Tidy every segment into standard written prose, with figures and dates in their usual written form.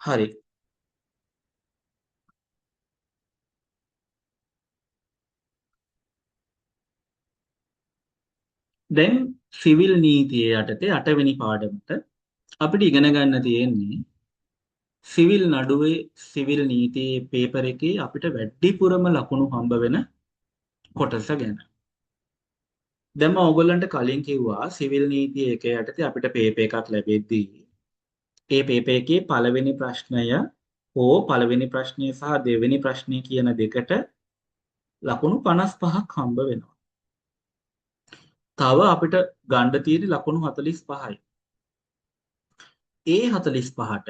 හරි. දැන් සිවිල් නීතියේ යටතේ 8 වෙනි පාඩමට අපිට ඉගෙන ගන්න තියෙන්නේ සිවිල් නඩුවේ සිවිල් නීතියේ පේපර් එකේ අපිට වැඩිපුරම ලකුණු හම්බ වෙන කොටස ගැන. දැන් මම ඔයගොල්ලන්ට කලින් කිව්වා සිවිල් නීතිය එක යටතේ අපිට පේපර් එකක් ලැබෙද්දී ඒ පේපර් එකේ පළවෙනි ප්‍රශ්නය හෝ පළවෙනි ප්‍රශ්නය සහ දෙවෙනි ප්‍රශ්නය කියන දෙකට ලකුණු 55ක් හම්බ වෙනවා. තව අපිට ගන්න තියෙන ලකුණු 45යි. ඒ 45ට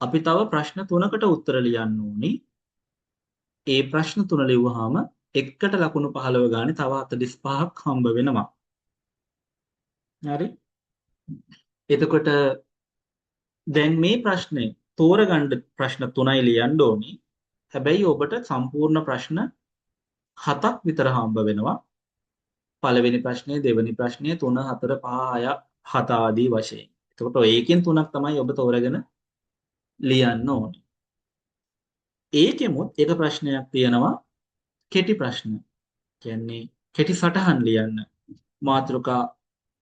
අපි තව ප්‍රශ්න 3කට උත්තර ලියන්න ඕනි. ඒ ප්‍රශ්න 3 ලිව්වහම එකට ලකුණු 15 ගානේ තව 45ක් හම්බ වෙනවා. හරි? එතකොට දැන් මේ ප්‍රශ්නේ තෝරගන්න ප්‍රශ්න 3යි ලියන්න ඕනි. හැබැයි ඔබට සම්පූර්ණ ප්‍රශ්න 7ක් විතර හම්බ වෙනවා. පළවෙනි ප්‍රශ්නේ, දෙවෙනි ප්‍රශ්නේ, 3, 4, 5, 6, 7 ආදී වශයෙන්. එතකොට ඒකෙන් 3ක් තමයි ඔබ තෝරගෙන ලියන්න ඕනේ. ඒකෙමුත් එක ප්‍රශ්නයක් තියෙනවා කෙටි ප්‍රශ්න. කියන්නේ කෙටි සටහන් ලියන්න. මාතෘකා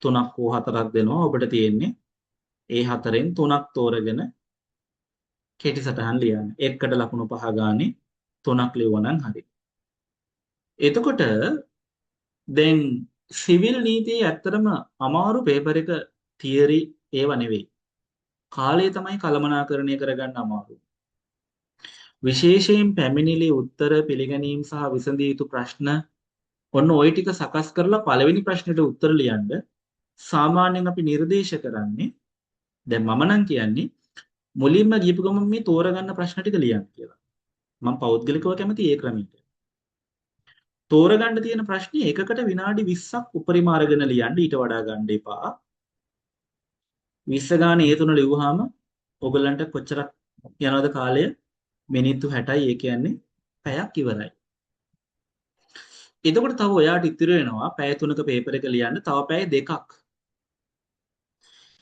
3ක් හෝ 4ක් දෙනවා ඔබට තියෙන්නේ. ඒ හතරෙන් 3ක් තෝරගෙන කෙටි සටහන් ලියන්න. එකට ලකුණු 5 ගානේ 3ක් ලියවනම් හරි. එතකොට දැන් සිවිල් නීතියේ ඇත්තටම අමාරු පේපර් එක තියරි ඒව නෙවෙයි. කාලය තමයි කළමනාකරණය කරගන්න අමාරු. විශේෂයෙන් පැමිණිලි උත්තර පිළිගැනීම් සහ විසඳිය යුතු ප්‍රශ්න ඔන්න ওই ටික සකස් කරලා පළවෙනි ප්‍රශ්නෙට උත්තර ලියන්න සාමාන්‍යයෙන් අපි නිර්දේශ කරන්නේ දැන් මම නම් කියන්නේ මුලින්ම ගියපු ගමන් මේ තෝරගන්න ප්‍රශ්න ටික ලියන්න කියලා. මම පෞද්ගලිකව කැමති ඒ ක්‍රමයට. තෝරගන්න තියෙන ප්‍රශ්නේ එකකට විනාඩි 20ක් උපරිම අරගෙන ලියන්න ඊට වඩා ගන්න එපා. 20 ගානේ ඒ තුන ලිව්වහම ඔයගලන්ට කොච්චරක් යනවද කාලය? මිනිත්තු 60යි. ඒ කියන්නේ පැයක් ඉවරයි. එතකොට තව ඔයාට ඉතිරි වෙනවා පැය 3ක පේපර් එක ලියන්න තව පැය 2ක්.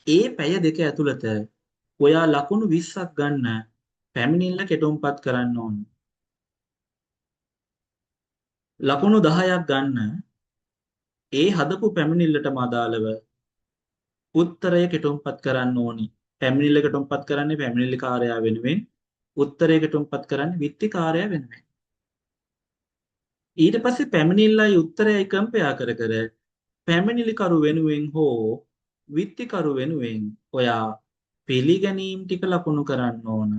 ඒ පැය 2 ඇතුළත ඔයා ලකුණු 20ක් ගන්න පැමිණිල්ල කෙටුම්පත් කරන්න ඕන. ලකුණු 10ක් ගන්න ඒ හදපු පැමිණිල්ලටම අදාළව උත්තරය කෙටුම්පත් කරන්න ඕනි. පැමිණිල්ල කෙටුම්පත් කරන්නේ පැමිණිල්ලකාරයා වෙනුවෙන්, උත්තරය කෙටුම්පත් කරන්නේ විත්තිකාරයා වෙනුවෙන්. ඊට පස්සේ පැමිණිල්ලයි උත්තරයයි කම්පයා කර කර පැමිණිලිකරු වෙනුවෙන් හෝ විත්තිකරු වෙනුවෙන් ඔයා පිළිගැනීම් ටික ලකුණු කරන්න ඕන.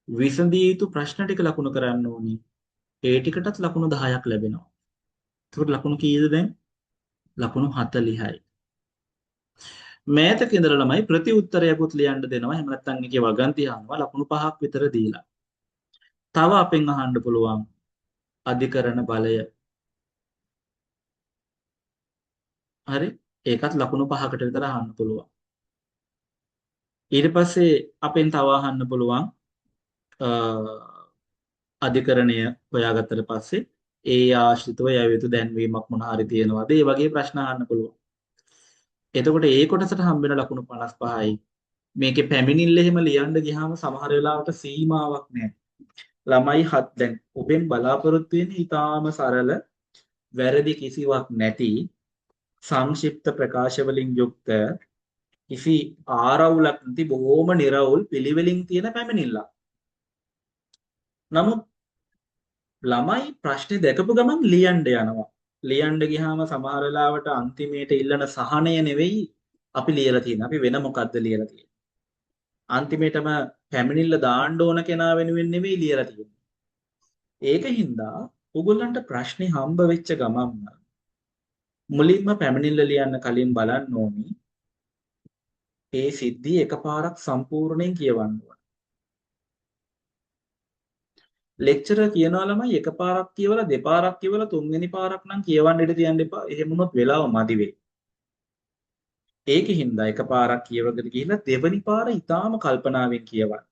විසඳිය යුතු ප්‍රශ්න ටික ලකුණු කරන්න ඕනි. ඒ ටිකටත් ලකුණු 10ක් ලැබෙනවා. ඒකට ලකුණු කීයද දැන්? ලකුණු 40යි. මෑතක ඉඳලා ළමයි ප්‍රති උත්තරයකුත් ලියන්න දෙනවා. එහෙම නැත්නම් ඒකේ වගන්ති අහනවා ලකුණු 5ක් විතර දීලා. තව අපෙන් අහන්න පුළුවන් අධිකරණ බලය. හරි? ඒකත් ලකුණු 5කට විතර අහන්න පුළුවන්. ඊට පස්සේ අපෙන් තව අහන්න පුළුවන් අ, අධිකරණය හොයාගත්තට පස්සේ ඒ ආශ්‍රිතව ය යුතු දැන්වීමක් මොන හරි තියෙනවද? ඒ වගේ ප්‍රශ්න අහන්න පුළුවන්. එතකොට ඒ කොටසට හම්බෙන ලකුණු 55යි. මේකේ පැමිණිල්ල එහෙම ලියන්න ගියාම සමහර වෙලාවට සීමාවක් නැහැ. ළමයි හත් දැන් ඔබෙන් බලාපොරොත්තු වෙන්නේ ඊටාම සරල වැරදි කිසිවක් නැති සංක්ෂිප්ත ප්‍රකාශ වලින් යුක්ත කිසි ආරවුලක් නැති බොහොම නිර්වුල් පිළිවෙලින් තියෙන පැමිණිල්ලක්. නමුත් ළමයි ප්‍රශ්නේ දැකපු ගමන් ලියන්න යනවා. ලියන්න ගියාම සමහර වෙලාවට අන්තිමේට ඉල්ලන සහනය නෙවෙයි අපි ලියලා තියෙන්නේ. අපි වෙන මොකද්ද ලියලා තියෙන්නේ. අන්තිමේටම පැමිණිල්ල දාන්න ඕන කෙනා වෙනුවෙන් නෙවෙයි ලියලා තියෙන්නේ. ඒක හින්දා ඔයගොල්ලන්ට ප්‍රශ්නේ හම්බ වෙච්ච ගමන්ම මුලින්ම පැමිණිල්ල ලියන්න කලින් බලන්න ඕනි ඒ සිද්ධිය එකපාරක් සම්පූර්ණයෙන් කියවන්න ඕන. ලෙක්චරර් කියනවා ළමයි එකපාරක් කියවලා දෙපාරක් කියවලා තුන්වෙනි පාරක් නම් කියවන්න ඉඩ තියන්න එපා. එහෙම වුණොත් වෙලාව මදි වෙයි. ඒකින් හින්දා එකපාරක් කියවගෙන ගිහිල්ලා දෙවනි පාර ඊටාම කල්පනාවෙන් කියවන්න.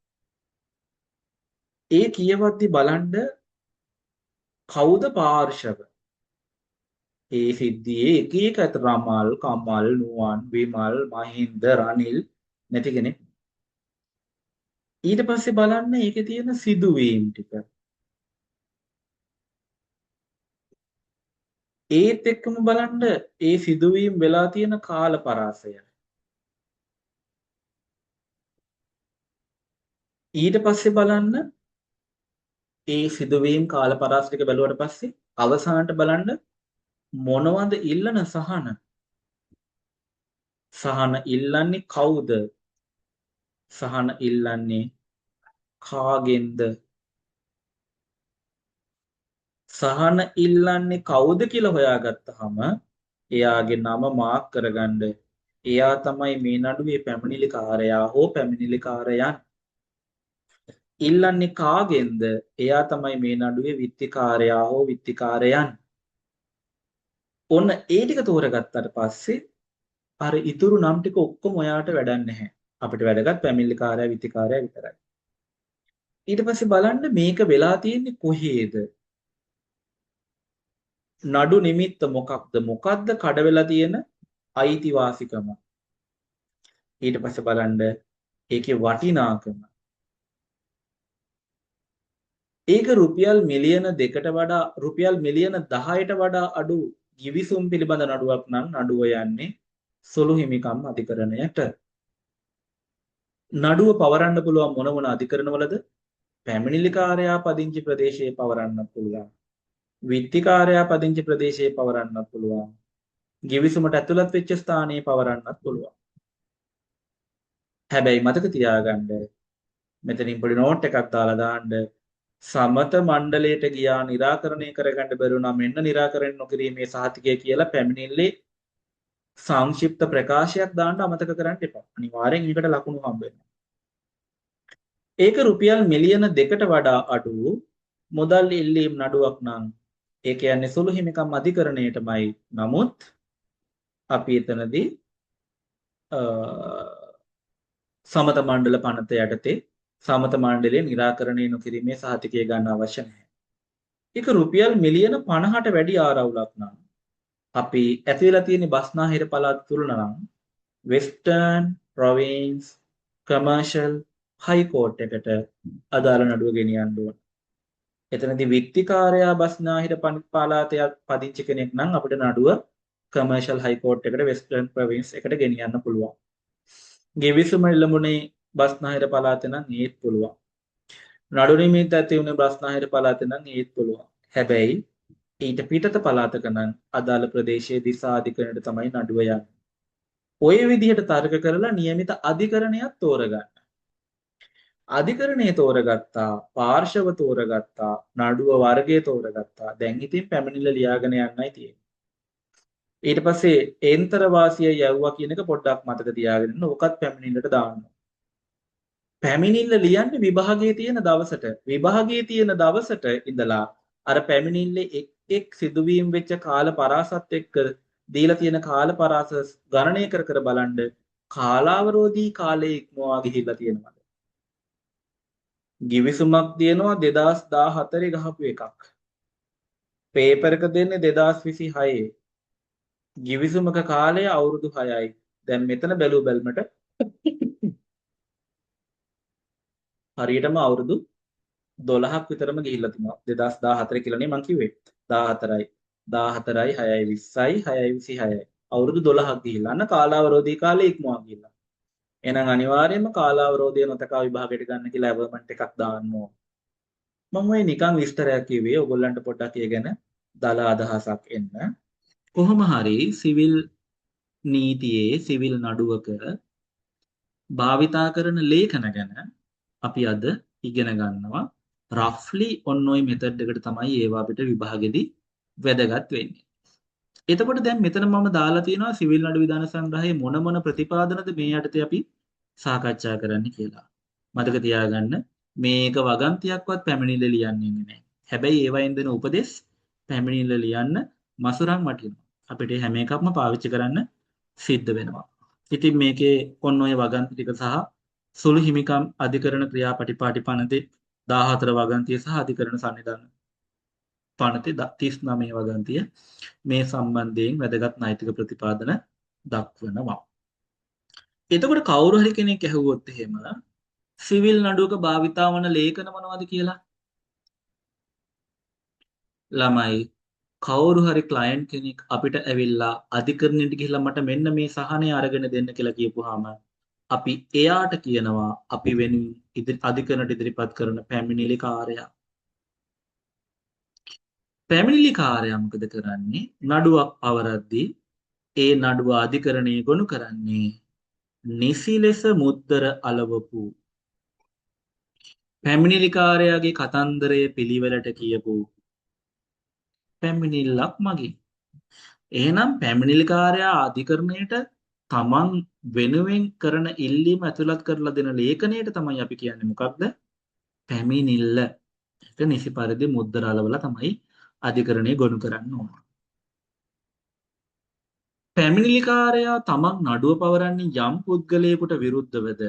ඒ කියවද්දි බලන්න කවුද පාර්ශව? ඒ සිද්ධියේ එක එක අත රමල්, කමල්, නුවන්, විමල්, මහින්ද, රනිල් නැති කෙනෙක්. ඊට පස්සේ බලන්න ඒකේ තියෙන සිදුවීම් ටික. ඒත් එක්කම බලන්න ඒ සිදුවීම් වෙලා තියෙන කාල පරාසය. ඊට පස්සේ බලන්න ඒ සිදුවීම් කාල පරාස ටික බැලුවට පස්සේ අවසානට බලන්න මොනවද ඉල්ලන සහන? සහන ඉල්ලන්නේ කවුද? සහන ඉල්ලන්නේ කාගෙන්ද? සහන ඉල්ලන්නේ කවුද කියලා හොයාගත්තාම එයාගේ නම මාක් කරගන්න. එයා තමයි මේ නඩුවේ පැමිණිලිකාරයා හෝ පැමිණිලිකාරයන්. ඉල්ලන්නේ කාගෙන්ද? එයා තමයි මේ නඩුවේ විත්තිකාරයා හෝ විත්තිකාරයන්. ඔන්න ඒ ටික තෝරගත්තට පස්සේ අර ඉතුරු නම් ටික ඔක්කොම ඔයාට වැඩක් නැහැ. අපිට වැදගත් පැමිණිලිකාරයා විත්තිකාරයා විතරයි. ඊට පස්සේ බලන්න මේක වෙලා තියෙන්නේ කොහේද? නඩු නිමිත්ත මොකක්ද? මොකක්ද කඩ වෙලා තියෙන අයිතිවාසිකම? ඊට පස්සේ බලන්න ඒකේ වටිනාකම. ඒක රුපියල් මිලියන 2කට වඩා රුපියල් මිලියන 10ට වඩා අඩු ගිවිසුම් පිළිබඳ නඩුවක් නම් නඩුව යන්නේ සුළු හිමිකම් අධිකරණයට. නඩුව පවරන්න පුළුවන් මොන මොන අධිකරණවලද? පැමිණිලිකාරයා පදිංචි ප්‍රදේශයේ පවරන්න පුළුවන්. විත්තිකාරයා පදිංචි ප්‍රදේශයේ පවරන්න පුළුවන්. ගිවිසුමට ඇතුළත් වෙච්ච ස්ථානයේ පවරන්නත් පුළුවන්. හැබැයි මතක තියාගන්න මෙතනින් පොඩි නෝට් එකක් දාලා දාන්න. සමත මණ්ඩලයට ගියා निराකරණය කරගන්න බැරුණා මෙන්න निराකරණය නොකිරීමේ සහතිකය කියලා පැමිණිල්ලේ සංක්ෂිප්ත ප්‍රකාශයක් දාන්න අමතක කරන්න එපා. අනිවාර්යෙන් ඒකට ලකුණු හම්බ වෙනවා. ඒක රුපියල් මිලියන 2කට වඩා අඩු මුදල් ඉල්ලීම් නඩුවක් නම් ඒ කියන්නේ සුළු හිමිකම් අධිකරණයටමයි. නමුත් අපි එතනදී සමත මණ්ඩල පනත යටතේ සමත මණ්ඩලයේ निराකරණය නොකිරීමේ සහතිකය ගන්න අවශ්‍ය නැහැ. ඒක රුපියල් මිලියන 50ට වැඩි ආරවුලක් නම් අපි ඇති වෙලා තියෙන බස්නාහිර පළාත් තුල නම් වෙස්ටර්න් ප්‍රොවින්ස් කමර්ෂල් හයි කෝට් එකට අදාළ නඩුව ගෙනියන්න ඕන. එතනදී විත්තිකාරයා බස්නාහිර පළාතේ පදිංචි කෙනෙක් නම් අපිට නඩුව කමර්ෂල් හයි කෝට් එකට වෙස්ටර්න් ප්‍රොවින්ස් එකට ගෙනියන්න පුළුවන්. ගෙවිසුම ඉල්ලමුනේ බස්නාහිර පළාතේ නම් ඒත් පුළුවන්. නඩු නිමිත්ත ඇති වුණේ බස්නාහිර පළාතේ නම් ඒත් පුළුවන්. හැබැයි ඊට පිටත පළාතක නම් අදාළ ප්‍රදේශයේ දිසා අධිකරණයට තමයි නඩුව යන්නේ. ඔය විදිහට තර්ක කරලා નિયમિત අධිකරණයක් තෝරගන්න. අධිකරණයේ තෝරගත්තා, පාර්ශව තෝරගත්තා, නඩුව වර්ගය තෝරගත්තා. දැන් ඉතින් පැමිණිල්ල ලියාගෙන යන්නයි තියෙන්නේ. ඊට පස්සේ ඒන්තර වාසිය යවුවා කියන එක පොඩ්ඩක් මතක තියාගෙන ඉන්න. ඔකත් පැමිණිල්ලට දාන්න. පැමිණිල්ල ලියන්නේ විභාගයේ තියෙන දවසට. විභාගයේ තියෙන දවසට ඉඳලා අර පැමිණිල්ලේ එක් සිදුවීම් වෙච්ච කාල පරාසත් එක්ක දීලා තියෙන කාල පරාස ගණනය කර කර බලන්න කාලාවරෝධී කාලයේ ඉක්මවා ගිහිල්ලා තියෙනවද? ගිවිසුමක් තියෙනවා 2014 ගහපු එකක්. පේපර් එක දෙන්නේ 2026. ගිවිසුමක කාලය අවුරුදු 6යි. දැන් මෙතන බැලු බැලමට හරියටම අවුරුදු 12ක් විතරම ගිහිල්ලා තිනවා. 2014 කියලානේ මං කිව්වේ. 14යි 14යි 6යි 20යි 6යි 26යි. අවුරුදු 12ක් ගිහිල්ලා අන්න කාලාවරෝධී කාලේ ඉක්මවා ගිහිල්ලා. එහෙනම් අනිවාර්යයෙන්ම කාලාවරෝධය නොතකා විභාගයට ගන්න කියලා ඇවර්මන්ට් එකක් දාන්න ඕන. මම ඔය නිකන් විස්තරයක් කිව්වේ ඔයගොල්ලන්ට පොඩ්ඩක් ඒ ගැන දල අදහසක් එන්න. කොහොම හරි සිවිල් නීතියේ සිවිල් නඩුවක භාවිතා කරන ලේඛන ගැන අපි අද ඉගෙන ගන්නවා. රෆ්ලි ඔන්න ඔය මෙතඩ් එකට තමයි ඒවා අපිට විභාගෙදී වැදගත් වෙන්නේ. එතකොට දැන් මෙතන මම දාලා තියෙනවා සිවිල් නඩු විධාන සංග්‍රහයේ මොන මොන ප්‍රතිපාදනද මේ යටතේ අපි සාකච්ඡා කරන්න කියලා. මතක තියාගන්න මේක වගන්තියක්වත් පැමිණිල්ල ලියන්නේ නැහැ. හැබැයි ඒවයින් දෙන උපදෙස් පැමිණිල්ල ලියන්න මසුරන් වටිනවා. අපිට හැම එකක්ම පාවිච්චි කරන්න සිද්ධ වෙනවා. ඉතින් මේකේ ඔන්න ඔය වගන්ති ටික සහ සුළු හිමිකම් අධිකරණ ක්‍රියාපටිපාටි පනතේ 14 වගන්තිය සහ අධිකරණ සන්නිධාන පනතේ 39 වගන්තිය මේ සම්බන්ධයෙන් වැදගත් නෛතික ප්‍රතිපාදන දක්වනවා. එතකොට කවුරු හරි කෙනෙක් ඇහුවොත් එහෙම සිවිල් නඩුවක භාවිතා වන ලේඛන මොනවද කියලා? ළමයි, කවුරු හරි ක්ලයන්ට් කෙනෙක් අපිට ඇවිල්ලා අධිකරණයට ගිහිල්ලා මට මෙන්න මේ සහනය අරගෙන දෙන්න කියලා කියපුවාම අපි එයාට කියනවා අපි වෙනුවෙන් අධිකරණයට ඉදිරිපත් කරන පැමිණිලිකාරයා. පැමිණිලිකාරයා මොකද කරන්නේ? නඩුවක් පවරද්දී ඒ නඩුව අධිකරණයේ ගොනු කරන්නේ නිසි ලෙස මුද්දර අලවපු පැමිණිලිකාරයාගේ කතන්දරය පිළිවෙලට කියපු පැමිණිල්ලක් මගින්. එහෙනම් පැමිණිලිකාරයා අධිකරණයට තමන් වෙනුවෙන් කරන ඉල්ලීම ඇතුළත් කරලා දෙන ලේඛනයට තමයි අපි කියන්නේ මොකක්ද? පැමිණිල්ල. ඒක නිසි පරිදි මුද්දර අලවලා තමයි අධිකරණයේ ගොනු කරන්න ඕන. පැමිණිලිකාරයා තමන් නඩුව පවරන්නේ යම් පුද්ගලයෙකුට විරුද්ධවද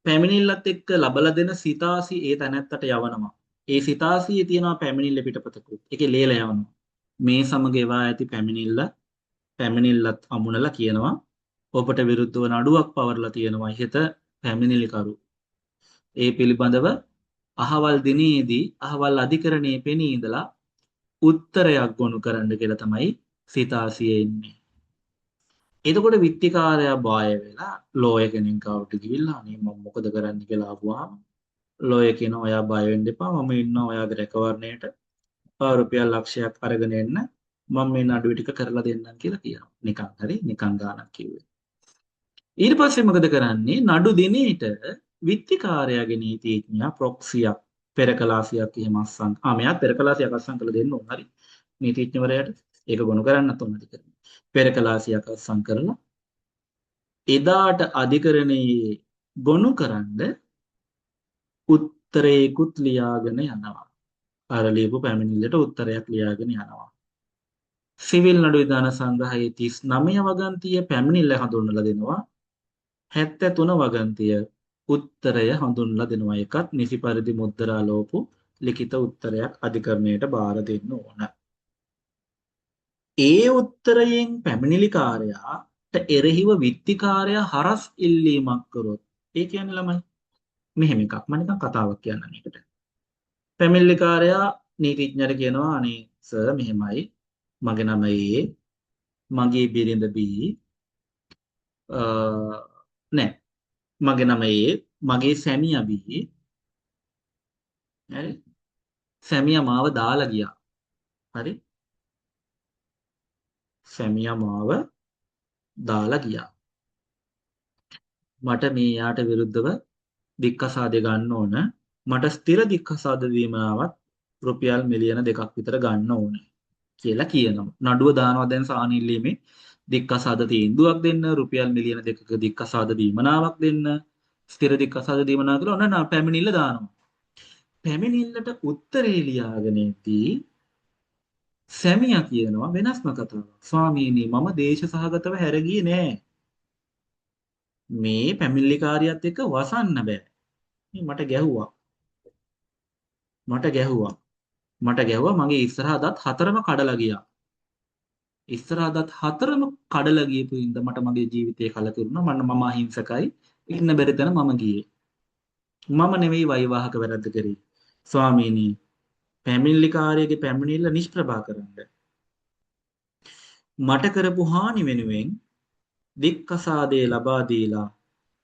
පැමිණිල්ලත් එක්ක ලබලා දෙන සිතාසි ඒ තැනැත්තට යවනවා. ඒ සිතාසියේ තියෙනවා පැමිණිල්ල පිටපතකුත්. ඒකේ ලේලා යවනවා. මේ සමග එවා ඇති පැමිණිල්ලත් අමුණලා කියනවා ඔබට විරුද්ධව නඩුවක් පවරලා තියෙනවා ඉහත පැමිණිලිකරු. ඒ පිළිබඳව අහවල් දිනේදී අහවල් අධිකරණයේ පෙනී ඉඳලා උත්තරයක් ගොනු කරන්න කියලා තමයි සිතාසියේ ඉන්නේ. එතකොට විත්තිකාරයා බය වෙලා ලෝය කෙනෙක් ගාවට ගිහිල්ලා අනේ මම මොකද කරන්න කියලා අහුවාම ලෝය කියනවා ඔයා බය වෙන්න එපා මම ඉන්නවා ඔයාගේ රැකවරණයට රුපියල් ලක්ෂයක් අරගෙන එන්න මම මේ නඩුව ටික කරලා දෙන්නම් කියලා කියනවා. නිකන් හරි නිකන් ගානක් කිව්වේ. ඊට පස්සේ මොකද කරන්නේ? නඩු දිනේට විත්තිකාරයාගේ නීතිඥයා ප්‍රොක්සියක් පෙරකලාසියක් එහෙම අස්සන්. මෙයාත් පෙරකලාසියක් අස්සන් කළ දෙන්න ඕන හරි. නීතිඥවරයාට ඒක ගොනු කරන්නත් ඕන අධිකරණය. පෙරකලාසියක් අස්සන් කරලා එදාට අධිකරණයේ ගොනු කරන්න උත්තරේකුත් ලියාගෙන යනවා. අර ලියපු පැමිණිල්ලට උත්තරයක් ලියාගෙන යනවා. සිවිල් නඩු විධාන සංග්‍රහයේ 39 වගන්තිය පැමිණිල්ල හඳුන්වලා දෙනවා. 73 වගන්තිය උත්තරය හඳුන්වලා දෙනවා. එකත් නිසි පරිදි මුද්දරා ලෝපු ලිඛිත උත්තරයක් අධිකරණයට බාර දෙන්න ඕන. ඒ උත්තරයෙන් පැමිණිලිකාරයාට එරෙහිව විත්තිකාරයා හරස් ඉල්ලීමක් කරොත් ඒ කියන්නේ ළමයි මෙහෙම එකක් මම නිකන් කතාවක් කියන්නම් ඒකට. පැමිණිලිකාරයා නීතිඥයට කියනවා අනේ සර් මෙහෙමයි මගේ නම ඒ මගේ බිරිඳ බී නෑ මගේ නම ඒ මගේ සැමියා බී හරි සැමියා මාව දාලා ගියා හරි සැමියා මාව දාලා ගියා මට මේ යාට විරුද්ධව දික්කසාදය ගන්න ඕන මට ස්ථිර දික්කසාද දීමනාවත් රුපියල් මිලියන 2ක් විතර ගන්න ඕනේ කියලා කියනවා. නඩුව දානවා දැන් සානිල්ලීමේ දික්කසාද තීන්දුවක් දෙන්න රුපියල් මිලියන 2ක දික්කසාද දීමනාවක් දෙන්න ස්ථිර දික්කසාද දීමනාව කියලා ඔන්න පැමිණිල්ල දානවා. පැමිණිල්ලට උත්තරේ ලියාගෙන ඉදී සැමියා කියනවා වෙනස්ම කතාවක්. ස්වාමීනි මම දේශ සහගතව හැරගියේ නෑ. මේ පැමිණිලිකාරියත් එක්ක වසන්න බෑ. මට ගැහුවා. මට ගැහුවා මගේ ඉස්සරහා දත් හතරම කඩලා ගියා. ඉස්සරහා දත් හතරම කඩලා ගියපු හින්දා මට මගේ ජීවිතේ කලකිරුණා. මම අහිංසකයි. ඉන්න බැරි තැන මම ගියේ. මම නෙවෙයි වෛවාහක වැරද්ද කරේ. ස්වාමීනි පැමිණිලිකාරයාගේ පැමිණිල්ල නිෂ්ප්‍රභා කරන්න. මට කරපු හානි වෙනුවෙන් දික්කසාදේ ලබා දීලා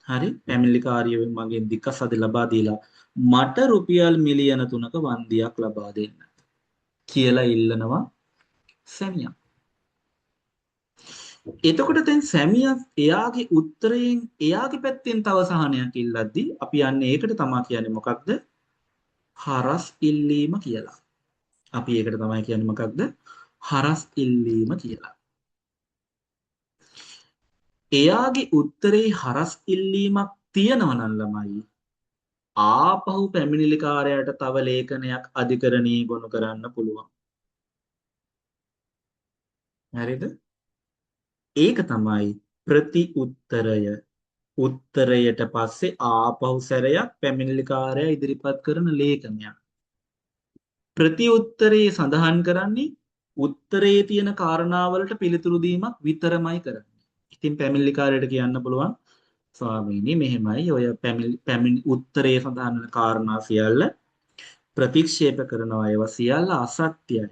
හරි පැමිණිලිකාරියව මගෙන් දික්කසාදේ ලබා දීලා මට රුපියල් මිලියන 3ක වන්දියක් ලබා දෙන්න කියලා ඉල්ලනවා සැමියා. එතකොට දැන් සැමියා එයාගේ උත්තරයෙන් එයාගේ පැත්තෙන් තව සහනයක් ඉල්ලද්දී අපි යන්නේ ඒකට තමයි කියන්නේ මොකක්ද? හරස් ඉල්ලීම කියලා. අපි ඒකට තමයි කියන්නේ මොකක්ද? හරස් ඉල්ලීම කියලා. එයාගේ උත්තරේ හරස් ඉල්ලීමක් තියෙනවා නම් ළමයි ආපහු පැමිණිලිකාරයාට තව ලේඛනයක් අධිකරණයේ ගොනු කරන්න පුළුවන්. හරිද? ඒක තමයි ප්‍රති උත්තරය. උත්තරයට පස්සේ ආපහු සැරයක් පැමිණිලිකාරයා ඉදිරිපත් කරන ලේඛනයක්. ප්‍රති උත්තරේ සඳහන් කරන්නේ උත්තරයේ තියෙන කාරණාවලට පිළිතුරු දීමක් විතරමයි කරන්නේ. ඉතින් පැමිණිලිකාරයට කියන්න පුළුවන් ස්වාමීනි මෙහෙමයි ඔය පැමිණි උත්තරේ සඳහන් වන කාරණා සියල්ල ප්‍රතික්ෂේප කරනවා ඒවා සියල්ල අසත්‍යයි.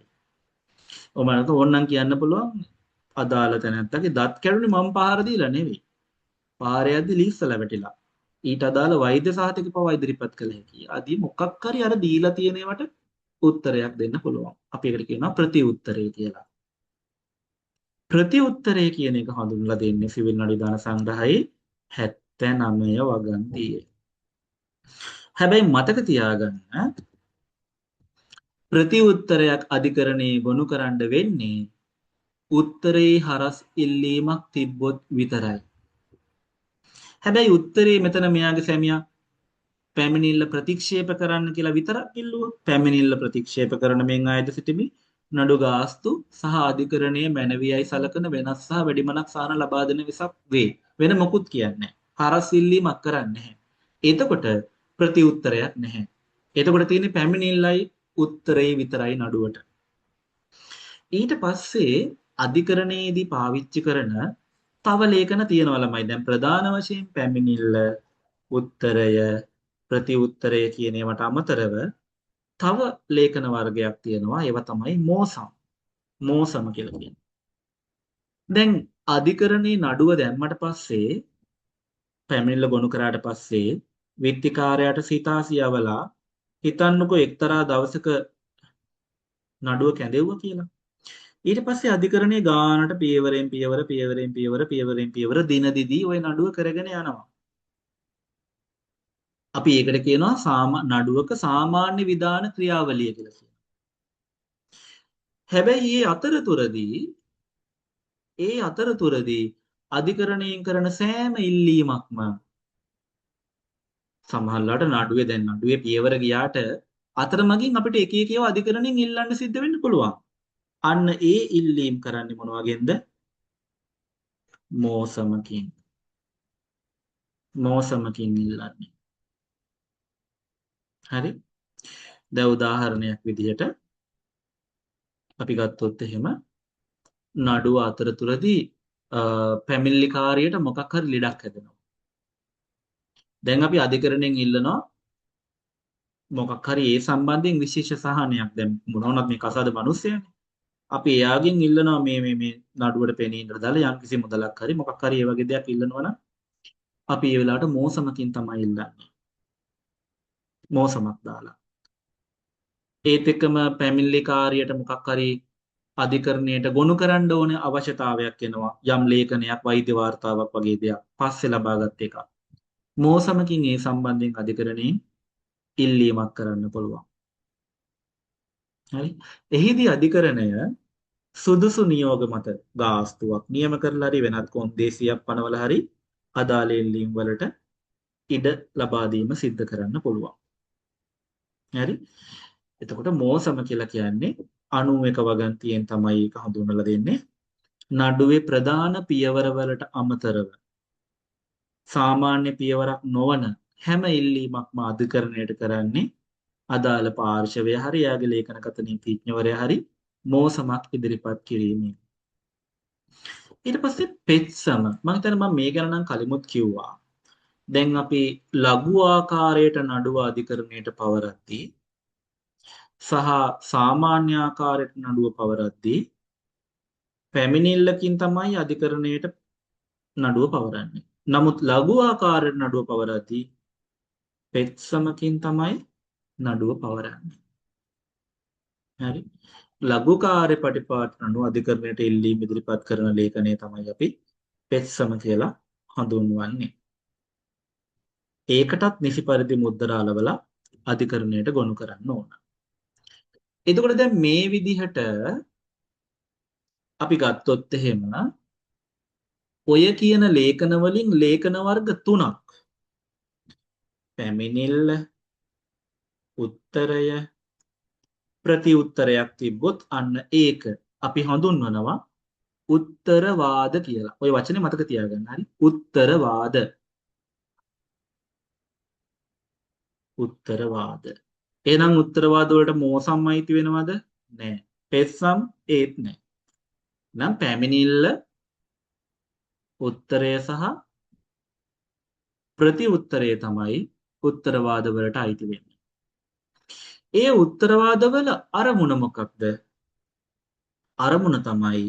ඔබට ඕනනම් කියන්න පුළුවන් අදාළ තැනැත්තගේ දත් කැඩුනේ මම පහර දීලා නෙවෙයි. පාර යද්දි ලිස්සලා වැටිලා. ඊට අදාළ වෛද්‍ය සහතික පවා ඉදිරිපත් කළ හැකියි. ආදී මොකක් හරි අර දීලා තියෙන ඒවාට උත්තරයක් දෙන්න පුළුවන්. අපි ඒකට කියනවා ප්‍රති උත්තරේ කියලා. ප්‍රති උත්තරේ කියන එක හඳුන්වලා දෙන්නේ සිවිල් නඩු විධාන සංග්‍රහයේ 79 වගන්තියේ. හැබැයි මතක තියාගන්න ප්‍රති උත්තරයක් අධිකරණයේ ගොනු කරන්න වෙන්නේ උත්තරේ හරස් ඉල්ලීමක් තිබ්බොත් විතරයි. හැබැයි උත්තරේ මෙතන මෙයාගේ සැමියා පැමිණිල්ල ප්‍රතික්ෂේප කරන්න කියලා විතරක් ඉල්ලුවොත් පැමිණිල්ල ප්‍රතික්ෂේප කරන මෙන් ආයත සිටිමි නඩු ගාස්තු සහ අධිකරණයේ මැනවියයි සලකන වෙනස් සහ වැඩිමනක් සාන ලබා දෙන විසක් වේ. වෙන මොකුත් කියන්නේ හරස් ඉල්ලීමක් කරන්නේ නැහැ. එතකොට ප්‍රති උත්තරයක් නැහැ. එතකොට තියෙන්නේ පැමිණිල්ලයි උත්තරේ විතරයි නඩුවට. ඊට පස්සේ අධිකරණයේදී පාවිච්චි කරන තව ලේඛන තියෙනවා ළමයි. දැන් ප්‍රධාන වශයෙන් පැමිණිල්ල, උත්තරය, ප්‍රති උත්තරය කියන ඒවාට අමතරව තව ලේඛන වර්ගයක් තියෙනවා. ඒවා තමයි මෝසම්. මෝසම කියලා කියන්නේ. දැන් අධිකරණේ නඩුව දැම්මට පස්සේ පැමිණිල්ල ගොනු කරාට පස්සේ විත්තිකාරයාට සිතාසියවලා හිතන්නකෝ එක්තරා දවසක නඩුව කැඳෙව්වා කියලා. ඊට පස්සේ අධිකරණයේ ගානට පියවරෙන් පියවර දින දිදී ওই නඩුව කරගෙන යනවා. අපි ඒකට කියනවා නඩුවක සාමාන්‍ය විධාන ක්‍රියාවලිය කියලා කියනවා. හැබැයි ඒ අතරතුරදී අධිකරණයෙන් කරන සෑම ඉල්ලීමක්ම සමහරවිට නඩුවේ පියවර ගියාට අතරමඟින් අපිට එක එක ඒවා අධිකරණයෙන් ඉල්ලන්න සිද්ධ වෙන්න පුළුවන්. අන්න ඒ ඉල්ලීම් කරන්නේ මොන වගේන්ද? මෝසමකින් ඉල්ලන්නේ. හරි. දැන් උදාහරණයක් විදිහට අපි ගත්තොත් එහෙම නඩුව අතරතුරදී පැමිණිලිකාරියට මොකක් හරි ලෙඩක් හැදෙනවා. දැන් අපි අධිකරණයෙන් ඉල්ලනවා මොකක් හරි ඒ සම්බන්ධයෙන් විශේෂ සහනයක්. දැන් මොනවුනත් මේ කසාද මිනිස්සයනේ. අපි එයාගෙන් ඉල්ලනවා මේ නඩුවට පෙනී ඉඳලා දාලා යම් කිසි මුදලක් හරි මොකක් හරි ඒ වගේ දෙයක් ඉල්ලනවා නම් අපි ඒ වෙලාවට මෝසමකින් තමයි ඉල්ලන්නේ. මෝසමක් දාලා. ඒත් එක්කම පැමිණිලිකාරියට මොකක් හරි අධිකරණයට ගොනු කරන්න ඕන අවශ්‍යතාවයක් එනවා. යම් ලේඛනයක් වෛද්‍ය වාර්තාවක් වගේ දෙයක් පස්සේ ලබාගත් එකක්. මෝසමකින් ඒ සම්බන්ධයෙන් අධිකරණයෙන් ඉල්ලීමක් කරන්න පුළුවන්. හරි. එහිදී අධිකරණය සුදුසු නියෝග මත ගාස්තුවක් නියම කරලා හරි වෙනත් කොන්දේසියක් පනවලා හරි අදාළ ඉල්ලීම් වලට ඉඩ ලබා දීම සිද්ධ කරන්න පුළුවන්. හරි. එතකොට මෝසම කියලා කියන්නේ 91 වගන්තියෙන් තමයි ඒක හඳුන්වලා දෙන්නේ. නඩුවේ ප්‍රධාන පියවර වලට අමතරව සාමාන්‍ය පියවරක් නොවන හැම ඉල්ලීමක්ම අධිකරණයට කරන්නේ අදාළ පාර්ශවය හරි යාගේ ලේඛනගත නීතිඥවරයා හරි මෝසමක් ඉදිරිපත් කිරීමෙන්. ඊට පස්සේ පෙත්සම මම හිතන්නේ මම මේ ගැන නම් කලිමුත් කිව්වා. දැන් අපි ලඝු ආකාරයට නඩුව අධිකරණයට පවරද්දී සහ සාමාන්‍ය ආකාරයට නඩුව පවරද්දී පැමිණිල්ලකින් තමයි අධිකරණයට නඩුව පවරන්නේ. නමුත් ලඝු ආකාරයට නඩුව පවරද්දී පෙත්සමකින් තමයි නඩුව පවරන්නේ. හරි. ලඝු කාර්ය පටිපාට නඩුව අධිකරණයට ඉල්ලීම් ඉදිරිපත් කරන ලේඛනය තමයි අපි පෙත්සම කියලා හඳුන්වන්නේ. ඒකටත් නිසි පරිදි මුද්දර අලවලා අධිකරණයට ගොනු කරන්න ඕන. එතකොට දැන් මේ විදිහට අපි ගත්තොත් එහෙම ඔය කියන ලේඛන වලින් ලේඛන වර්ග 3ක් පැමිණිල්ල උත්තරය ප්‍රති උත්තරයක් තිබ්බොත් අන්න ඒක අපි හඳුන්වනවා උත්තරවාද කියලා. ඔය වචනේ මතක තියාගන්න. හරි. උත්තරවාද. උත්තරවාද. එහෙනම් උත්තරවාද වලට මෝසම් අයිති වෙනවද? නෑ. පෙත්සම් ඒත් නෑ. නම් පැමිණිල්ල උත්තරය සහ ප්‍රති උත්තරය තමයි උත්තරවාද වලට අයිති වෙන්නේ. ඒ උත්තරවාදවල අරමුණ මොකක්ද? අරමුණ තමයි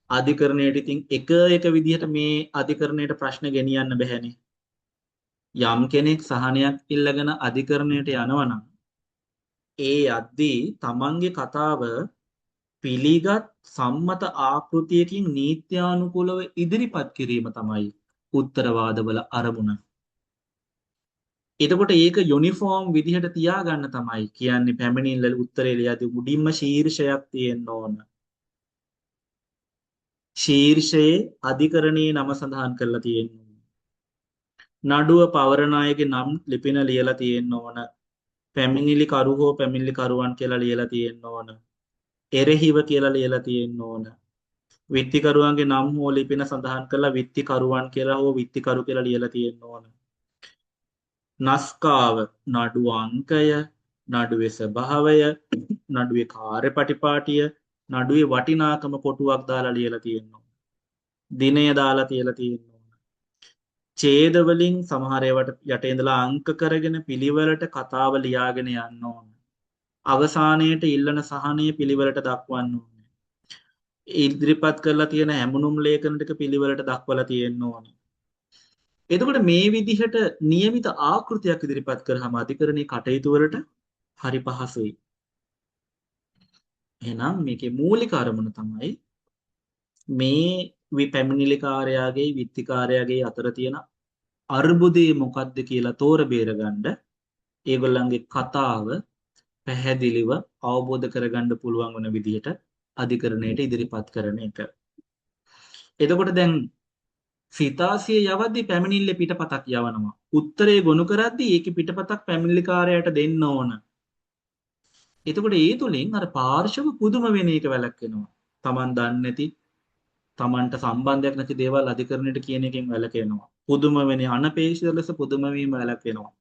අධිකරණයට ඉතින් එක විදිහට මේ අධිකරණයට ප්‍රශ්න ගෙනියන්න බැහැනේ. යම් කෙනෙක් සහනයක් ඉල්ලගෙන අධිකරණයට යනවා නම් ඒ යද්දී තමන්ගේ කතාව පිළිගත් සම්මත ආකෘතියකින් නීත්‍යානුකූලව ඉදිරිපත් කිරීම තමයි උත්තරවාදවල අරමුණ. එතකොට ඒක යුනිෆෝම් විදිහට තියාගන්න තමයි කියන්නේ පැමිණිල්ල උත්තරේ ලියදී මුඩින්ම ශීර්ෂයක් තියෙන්න ඕන. ශීර්ෂයේ අධිකරණයේ නම සඳහන් කරලා තියෙනවා. නඩුව පවරන අයගේ නම් ලිපින ලියලා තියෙන්න ඕන. පැමිණිලි කරු හෝ පැමිණිලි කරුවන් කියලා ලියලා තියෙන්න ඕන. එරෙහිව කියලා ලියලා තියෙන්න ඕන. විත්තිකරුවන්ගේ නම් හෝ ලිපින සඳහන් කරලා විත්තිකරුවන් කියලා හෝ විත්තිකරු කියලා ලියලා තියෙන්න ඕන. නස්කාව නඩු අංකය, නඩුවේ ස්වභාවය, නඩුවේ කාර්යපටිපාටිය, නඩුවේ වටිනාකම කොටුවක් දාලා ලියලා තියෙනවා. දිනය දාලා තියලා තියෙනවා. ඡේද වලින් සමහර ඒවාට යට ඉඳලා අංක කරගෙන පිළිවෙලට කතාව ලියාගෙන යන්න ඕන. අවසානයේට ඉල්ලන සහනය පිළිවෙලට දක්වන්න ඕනේ. ඉදිරිපත් කරලා තියෙන හැමුණුම් ලේඛන ටික පිළිවෙලට දක්වලා තියෙන්න ඕනේ. එතකොට මේ විදිහට નિયમિત ආකෘතියක් ඉදිරිපත් කරාම අධිකරණයේ කටයුතු වලට හරි පහසුයි. එහෙනම් මේකේ මූලික අරමුණ තමයි මේ පැමිණිලිකාරයාගේ විත්තිකාරයාගේ අතර තියෙන අර්බුදේ මොකක්ද කියලා තෝර බේරගන්න ඒගොල්ලන්ගේ කතාව පැහැදිලිව අවබෝධ කරගන්න පුළුවන් වන විදිහට අධිකරණයට ඉදිරිපත් කරන එක. එතකොට දැන් සිතාසිය යවද්දී පැමිණිල්ල පිටපතක් යවනවා. උත්තරේ ගොනු කරද්දී ඒකේ පිටපතක් පැමිණිලිකාරයාට දෙන්න ඕන. එතකොට ඒ තුලින් අර පාර්ශව පුදුම වෙන එක වැළැක්වෙනවා. Taman දන්නේ නැති Tamanට සම්බන්ධයක් නැති දේවල් අධිකරණයට කියන එකෙන් වැළකෙනවා. පුදුම වෙන අනපේක්ෂිත ලෙස පුදුම වීම වැළකෙනවා.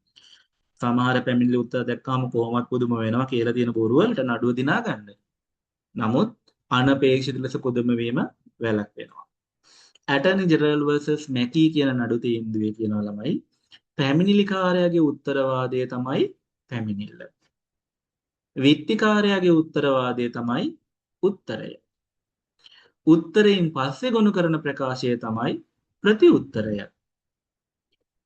සමහර පැමිණිලි උත්තර දැක්කම කොහොමත් පුදුම වෙනවා කියලා තියෙන බොරු වලට නඩුව දිනා ගන්න. නමුත් අනපේක්ෂිත ලෙස පුදුම වීම වැළකෙනවා. ඇටර්නි ජෙනරල් vs මැකී කියන නඩු තීන්දුවේ කියනවා ළමයි පැමිණිලිකාරයාගේ උත්තරවාදය තමයි පැමිණිල්ල. විත්තිකාරයාගේ උත්තරවාදය තමයි උත්තරය. උත්තරයෙන් පස්සේ ගොනු කරන ප්‍රකාශය තමයි ප්‍රති උත්තරය.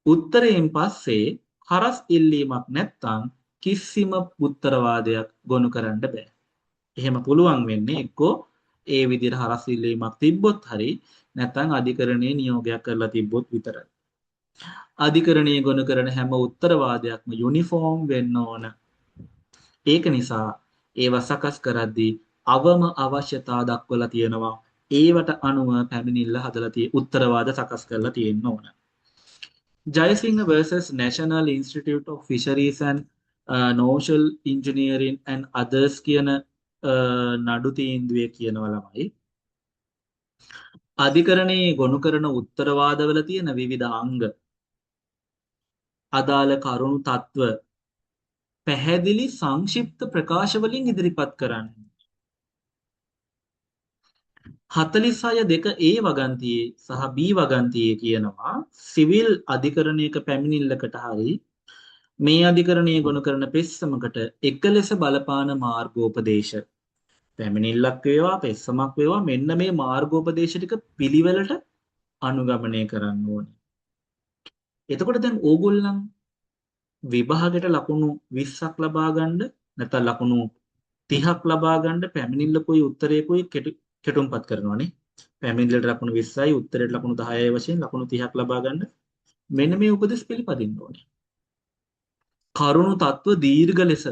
උත්තරයෙන් පස්සේ හරස් ඉල්ලීමක් නැත්නම් කිසිම උත්තරවාදයක් ගොනු කරන්න බෑ. එහෙම පුළුවන් වෙන්නේ එක්කෝ ඒ විදිහට හරස් ඉල්ලීමක් තිබ්බොත් හරි නැත්නම් අධිකරණයේ නියෝගයක් කරලා තිබ්බොත් විතරයි. අධිකරණයේ ගොනු කරන හැම උත්තරවාදයක්ම යුනිෆෝම් වෙන්න ඕන. ඒක නිසා ඒවා සකස් කරද්දී අවම අවශ්‍යතා දක්වලා තියෙනවා. ඒවට අනුව පැමිණිල්ල හදලා උත්තරවාද සකස් කරලා තියෙන්න ඕන. Jayasinghe versus National Institute of Fisheries and Nautical Engineering and Others කියන නඩු තීන්දුවේ කියනවා ළමයි. අධිකරණයේ ගොනු කරන උත්තරවාදවල තියෙන විවිධ අංග අදාළ කරුණු තත්ත්ව පැහැදිලි සංක්ෂිප්ත ප්‍රකාශ වලින් ඉදිරිපත් කරන්න. 46.2 A වගන්තියේ සහ B වගන්තියේ කියනවා සිවිල් අධිකරණයක පැමිණිල්ලකට හරි මේ අධිකරණයේ ගොනු කරන පෙස්සමකට එක ලෙස බලපාන මාර්ගෝපදේශ පැමිණිල්ලක් වේවා පෙස්සමක් වේවා මෙන්න මේ මාර්ගෝපදේශ ටික පිළිවෙලට අනුගමනය කරන්න ඕනේ. එතකොට දැන් ඕගොල්ලන් විභාගයට ලකුණු 20ක් ලබා ගන්න නැත්නම් ලකුණු 30ක් ලබා ගන්න පැමිණිල්ලකුයි උත්තරයකුයි කෙටුම්පත් කරනවානේ. පැමිණිල්ලට ලකුණු 20යි උත්තරයට ලකුණු 10යි වශයෙන් ලකුණු 30ක් ලබා ගන්න මෙන්න මේ උපදෙස් පිළිපදින්න ඕනේ. කරුණු තත්ත්ව දීර්ඝ ලෙස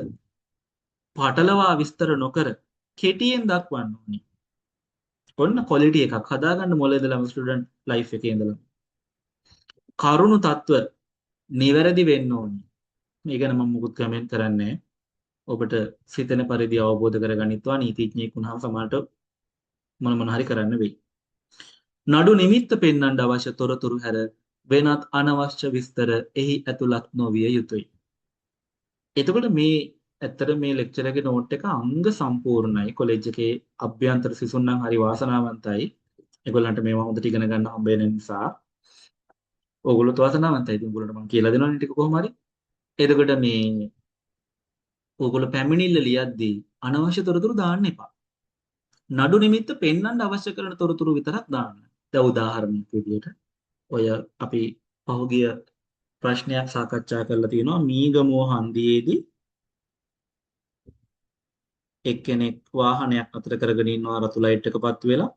පටලවා විස්තර නොකර කෙටියෙන් දක්වන්න ඕනේ. ඔන්න ක්වොලිටි එකක් හදාගන්න මොළේ ඉඳලම ස්ටුඩන්ට් ලයිෆ් එකේ ඉඳලම. කරුණු තත්ත්ව නිවැරදි වෙන්න ඕනේ. මේ ගැන මම මුකුත් කමෙන්ට් කරන්නේ ඔබට සිතන පරිදි අවබෝධ කරගනිත්වා නීතිඥයෙක් වුණාම සමහරට මොන හරි කරන්න වෙයි. නඩු නිමිත්ත පෙන්වන්න අවශ්‍ය තොරතුරු හැර වෙනත් අනවශ්‍ය විස්තර එහි ඇතුළත් නොවිය යුතුය. එතකොට මේ ඇත්තට මේ ලෙක්චර් එකේ නෝට් එක අංග සම්පූර්ණයි. කොලෙජ් එකේ අභ්‍යන්තර සිසුන් නම් හරි වාසනාවන්තයි. ඒගොල්ලන්ට මේවා හොඳට ඉගෙන ගන්න හම්බ වෙන නිසා. ඕගොල්ලෝ තවසනවන්තයි. ඉතින් ඕගොල්ලන්ට මම කියලා දෙනවනේ ටික කොහොම හරි. එතකොට මේ ඕගොල්ලෝ පැමිණිල්ල ලියද්දී අනවශ්‍ය තොරතුරු දාන්න එපා. නඩු නිමිත්ත පෙන්වන්න අවශ්‍ය කරන තොරතුරු විතරක් දාන්න. දැන් උදාහරණයක් විදියට ඔය අපි පහුගිය ප්‍රශ්නයක් සාකච්ඡා කරලා තියෙනවා මීගමුව හන්දියේදී එක්කෙනෙක් වාහනයක් අතර කරගෙන ඉන්නවා රතු ලයිට් එකපත් වෙලා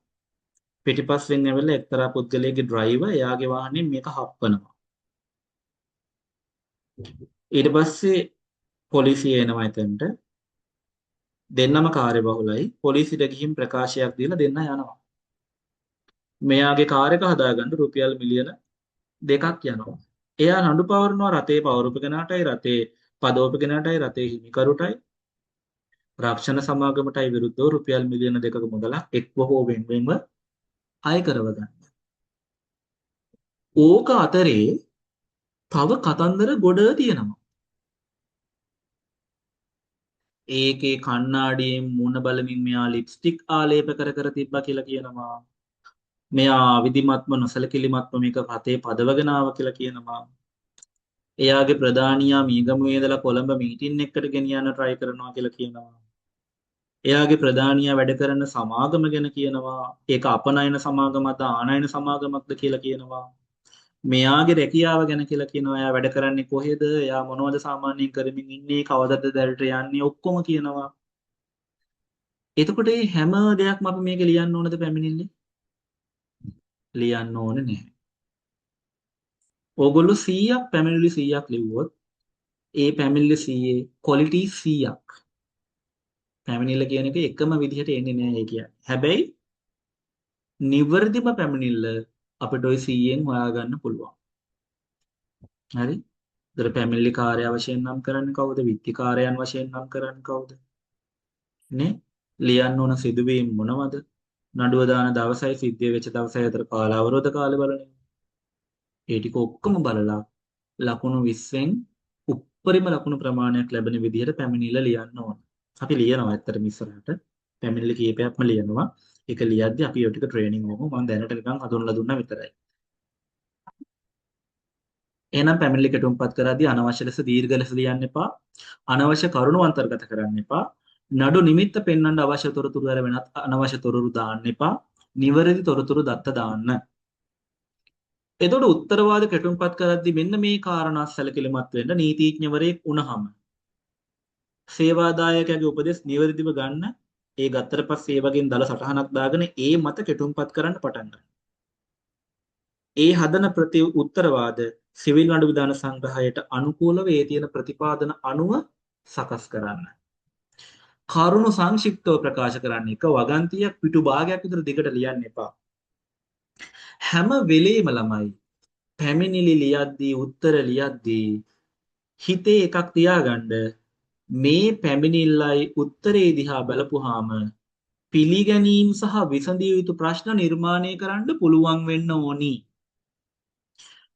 පිටිපස්සෙන් ඇවිල්ලා එක්තරා පුද්ගලයෙක්ගේ ඩ්‍රයිවර් එයාගේ වාහනේ මේක හප්පනවා. ඊට පස්සේ පොලිසිය එනවා එතනට. දෙන්නම කාර්යබහුලයි. පොලිසියට ගිහින් ප්‍රකාශයක් දීලා දෙන්න යනවා. මෙයාගේ කාර් එක හදාගන්න රුපියල් මිලියන 2ක් යනවා. එයා නඩු පවරනවා රතේ පවරපු කෙනාටයි රතේ පදවපු කෙනාටයි රතේ හිමිකරුටයි රක්ෂණ සමාගමටයි විරුද්ධව රුපියල් මිලියන 2ක මුදලක් එක්ව හෝ වෙන්වෙන්ව අය කරව ගන්න. ඕක අතරේ තව කතන්දර ගොඩ තියෙනවා. ඒකේ කණ්ණාඩියෙන් මුණ බලමින් මෙයා ලිප්ස්ටික් ආලේප කර කර තිබ්බා කියලා කියනවා. මෙයා විධිමත්ව නොසලකිලිමත්ව මේක පතේ පදවගෙන ආවා කියලා කියනවා. එයාගේ ප්‍රධානියා මීගමුවේ ඉඳලා කොළඹ මීටින් එකකට ගෙනියන්න try කරනවා කියලා කියනවා. එයාගේ ප්‍රධානියා වැඩ කරන සමාගම ගැන කියනවා. ඒක අපනයන සමාගමක්ද ආනයන සමාගමක්ද කියලා කියනවා. මෙයාගේ රැකියාව ගැන කියලා කියනවා. එයා වැඩ කරන්නේ කොහෙද? එයා මොනවද සාමාන්‍යයෙන් කරමින් ඉන්නේ? කවදද දැලට යන්නේ? ඔක්කොම කියනවා. එතකොට මේ හැම දෙයක්ම අපි මේක ලියන්න ඕනද පැමිණිල්ලේ? ලියන්න ඕනේ නැහැ. ඕගොල්ලෝ 100ක් පැමිණිලි 100ක් ලිව්වොත් ඒ පැමිණිලි 100 ක්වොලිටි 100ක්. පැමිණිල්ල කියන එක එකම විදිහට එන්නේ නැහැ ඒ කියන්නේ. හැබැයි නිවර්දිම පැමිණිල්ල අපිට ওই 100ෙන් හොයාගන්න පුළුවන්. හරි? ඒතර පැමිණිලි කාර්ය වශයෙන් නම් කරන්නේ කවුද? විත්තිකාරයන් වශයෙන් නම් කරන්නේ කවුද? නේ? ලියන්න ඕන සිදුවීම් මොනවද? නඩුව දාන දවසයි සිද්ධිය වෙච්ච දවසයි අතර කාල අවරෝධ කාලය බලන්නේ. ඒ ටික ඔක්කොම බලලා ලකුණු 20න් උප්පරිම ලකුණු ප්‍රමාණයක් ලැබෙන විදිහට පැමිණිල්ල ලියන්න ඕන. අපි ලියනවා ඇත්තටම ඉස්සරහට පැමිණිලි කීපයක්ම ලියනවා. ඒක ලියද්දී අපි ඔය ටික ට්‍රේනින් වෙමු. මම දැනට නිකන් හඳුන්ලා දුන්නා විතරයි. එහෙනම් පැමිණිලි කෙටුම්පත් කරද්දී අනවශ්‍ය ලෙස දීර්ඝ ලෙස ලියන්න එපා. අනවශ්‍ය කරුණු අන්තර්ගත කරන්න එපා. නඩු නිමිත්ත පෙන්වන්න අවශ්‍ය තොරතුරු අර වෙනත් අනවශ්‍ය තොරතුරු දාන්න එපා. නිවැරදි තොරතුරු දත්ත දාන්න. එතකොට උත්තරවාද කෙටුම්පත් කරද්දී මෙන්න මේ කාරණා සැලකිලිමත් වෙන්න නීතිඥවරයෙක් වුණාම සේවාදායකයාගේ උපදෙස් නිවැරදිව ගන්න. ඒ ගත්තට පස්සේ ඒ වගේම දල සටහනක් දාගෙන ඒ මත කෙටුම්පත් කරන්න පටන් ගන්න. ඒ හදන ප්‍රති උත්තරවාද සිවිල් නඩු විධාන සංග්‍රහයට අනුකූලව ඒ තියෙන ප්‍රතිපාදන අනුව සකස් කරන්න. කරුණු සංක්ෂිප්තව ප්‍රකාශ කරන්න. එක වගන්තියක් පිටු භාගයක් විතර දිගට ලියන්න එපා. හැම වෙලේම ළමයි පැමිණිලි ලියද්දී උත්තර ලියද්දී හිතේ එකක් තියාගන්න මේ පැමිණිල්ලයි උත්තරේ දිහා බලපුවාම පිළිගැනීම් සහ විසඳිය යුතු ප්‍රශ්න නිර්මාණය කරන්න පුළුවන් වෙන්න ඕනි.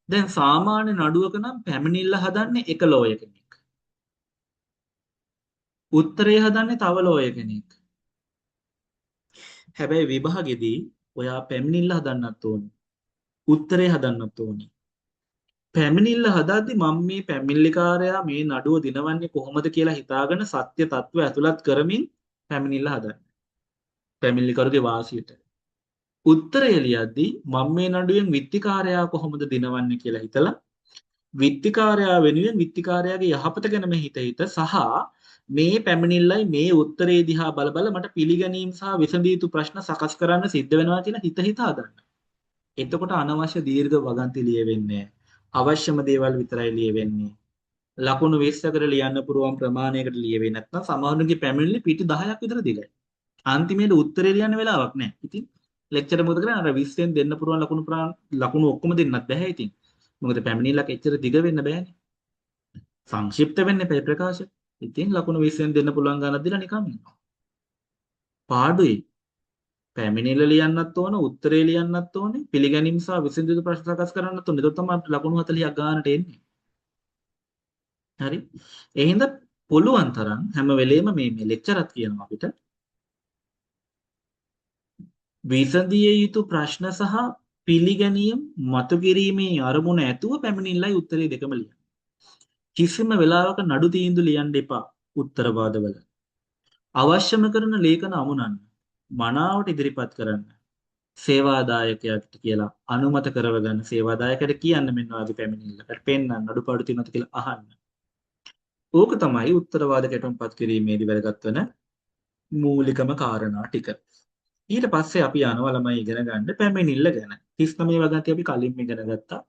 දැන් සාමාන්‍ය නඩුවක නම් පැමිණිල්ල හදන්නේ එක ලෝය කෙනෙක්. උත්තරේ හදන්නේ තව ලෝය කෙනෙක්. හැබැයි විභාගෙදී ඔයා පැමිණිල්ල හදන්නත් ඕනි. උත්තරේ හදන්නත් ඕනි. පැමිණිල්ල හදද්දි මම මේ පැමිණිල්ලිකාරයා මේ නඩුව දිනවන්නේ කොහොමද කියලා හිතාගෙන සත්‍ය තත්ත්වය ඇතුළත් කරමින් පැමිණිල්ල හදන්න. පැමිණිල්ලිකරුගේ වාසියට. උත්තරය ලියද්දී මම මේ නඩුවෙන් විත්තිකාරයා කොහොමද දිනවන්නේ කියලා හිතලා විත්තිකාරයා වෙනුවෙන් විත්තිකාරයාගේ යහපත ගැනම හිත සහ මේ පැමිණිල්ලයි මේ උත්තරේ දිහා බල බල මට පිළිගැනීම් සහ විසඳිය යුතු ප්‍රශ්න සකස් කරන්න සිද්ධ වෙනවා කියලා හිත හදන්න. එතකොට අනවශ්‍ය දීර්ඝ වගන්ති ලියවෙන්නේ අවශ්‍යම දේවල් විතරයි ලියවෙන්නේ. ලකුණු 20කට ලියන්න පුරුවන් ප්‍රමාණයකට ලියවෙන්නේ නැත්නම් සමහරුන්ගේ පැමිණිලි පිටු 10ක් විතර දිගයි. අන්තිමේට උත්තරේ ලියන්න වෙලාවක් නැහැ. ඉතින් ලෙක්චර් මොකද කරන්නේ? අර 20ෙන් දෙන්න පුරුවන් ලකුණු ඔක්කොම දෙන්නත් බෑ ඉතින්. මොකද පැමිණිල්ලක් එච්චර දිග වෙන්න බෑනේ. සංක්ෂිප්ත වෙන්න එපා ප්‍රකාශ. ඉතින් ලකුණු 20ෙන් දෙන්න පුළුවන් ගණනක් දීලා නිකන් ඉන්නවා. පාඩුයි. පැමිණිල්ල ලියන්නත් ඕන, උත්තරේ ලියන්නත් ඕනේ, පිළිගැනීම් සහ විසඳුම් ප්‍රශ්න සකස් කරන්නත් ඕනේ. ඒක තමයි අපිට ලකුණු 40ක් ගානට එන්නේ. හරි. ඒ හින්දා පුළුවන් තරම් හැම වෙලේම මේ ලෙක්චරත් කියනවා අපිට විසඳිය යුතු ප්‍රශ්න සහ පිළිගැනීම මතු කිරීමේ අරමුණ ඇතුව පැමිණිල්ලයි උත්තරේ දෙකම ලියන්න. කිසිම වෙලාවක නඩු තීන්දුව ලියන්න එපා උත්තර වාදවල. අවශ්‍යම කරන ලේඛන අමුණන්න. මනාවට ඉදිරිපත් කරන්න. සේවාදායකයාට කියලා අනුමත කරවගන්න සේවාදායකයට කියන්න මෙන්න වාගේ පැමිණිල්ලකට පෙන්වන්න අඩුපාඩු තියෙනවද කියලා අහන්න. ඕක තමයි උත්තරවාද ගැටුම්පත් කිරීමේදී වැදගත් වෙන මූලිකම කාරණා ටික. ඊට පස්සේ අපි යනවා ළමයි ඉගෙන ගන්න පැමිණිල්ල ගැන. 39 වගන්ති අපි කලින් ඉගෙන ගත්තා.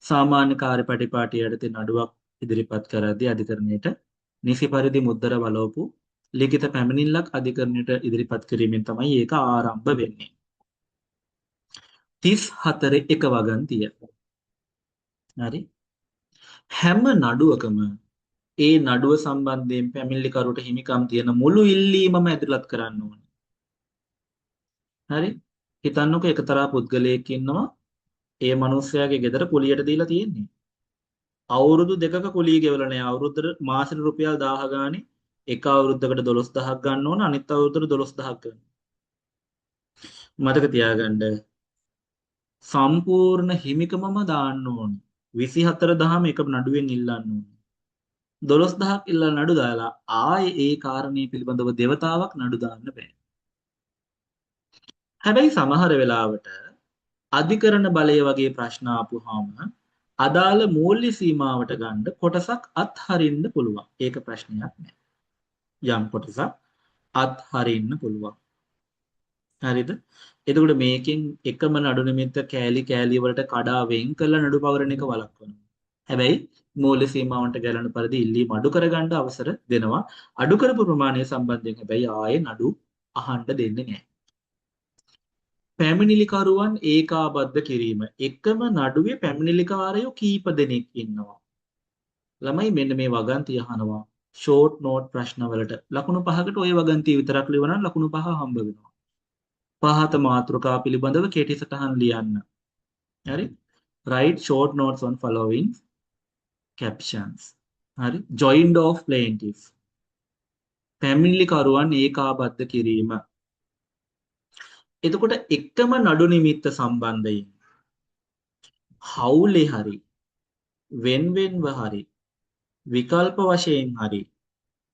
සාමාන්‍ය කාර්යපටිපාටි යටතේ නඩුවක් ඉදිරිපත් කරද්දී අධිකරණයට නිසි පරිදි මුද්දර බලවපු ලිඛිත පැමිණිල්ලක් අධිකරණයට ඉදිරිපත් කිරීමෙන් තමයි ඒක ආරම්භ වෙන්නේ. 34 එක වගන්තිය. හරි. හැම නඩුවකම ඒ නඩුව සම්බන්ධයෙන් පැමිණිලිකරුට හිමිකම් තියෙන මුළු ඉල්ලීමම ඇතුළත් කරන්න ඕනේ. හරි. හිතන්නකෝ එකතරා පුද්ගලයෙක් ඉන්නවා. ඒ මිනිස්යාගේ ගෙදර කුලියට දීලා තියෙන්නේ. අවුරුදු දෙකක කුලිය ගෙවලා නැහැ. අවුරුද්දට මාසෙට රුපියල් 1000 ගානේ එක අවුරුද්දකට 12000ක් ගන්න ඕන අනිත් අවුරුද්දට 12000ක් ගන්න. මතක තියාගන්න සම්පූර්ණ හිමිකමම දාන්න ඕන. 24000ම එක නඩුවෙන් ඉල්ලන්න ඕන. 12000ක් ඉල්ලලා නඩු දාලා ආයේ ඒ කාරණේ පිළිබඳව දෙවතාවක් නඩු දාන්න බෑ. හැබැයි සමහර වෙලාවට අධිකරණ බලය වගේ ප්‍රශ්න ආපුවාම අදාළ මූල්‍ය සීමාවට ගන්න කොටසක් අත්හරින්න පුළුවන්. ඒක ප්‍රශ්නයක් නෑ. යම් කොටසක් අත්හරින්න පුළුවන්. හරිද? එතකොට මේකෙන් එකම නඩු නිමිත්ත කෑලි කෑලි වලට කඩා වෙන් කළ නඩු පවරන එක වළක්වනවා. හැබැයි මූල්‍ය සීමාවන්ට ගැලන පරිදි ඉල්ලීම අඩු කරගන්න අවසර දෙනවා. අඩු කරපු ප්‍රමාණය සම්බන්ධයෙන් හැබැයි ආයේ නඩු අහන්න දෙන්නේ නැහැ. පැමිණිලිකරුවන් ඒකාබද්ධ කිරීම. එකම නඩුවේ පැමිණිලිකාරයෝ කීප දෙනෙක් ඉන්නවා. ළමයි මෙන්න මේ වගන්තිය අහනවා. ෂෝට් නෝට් ප්‍රශ්නවලට ලකුණු 5කට ওই වගන්තිය විතරක් ලියවනම් ලකුණු 5 හම්බ වෙනවා. පහත මාතෘකා පිළිබඳව කෙටි සටහන් ලියන්න. හරි? Write short notes on following captions. හරි? Joined of plaintiff. පැමිණිලිකරුවන් ඒකාබද්ධ කිරීම. එතකොට එකම නඩු නිමිත්ත සම්බන්ධයෙන් හවුලේ හරි වෙන්වෙන්ව හරි විකල්ප වශයෙන් හරි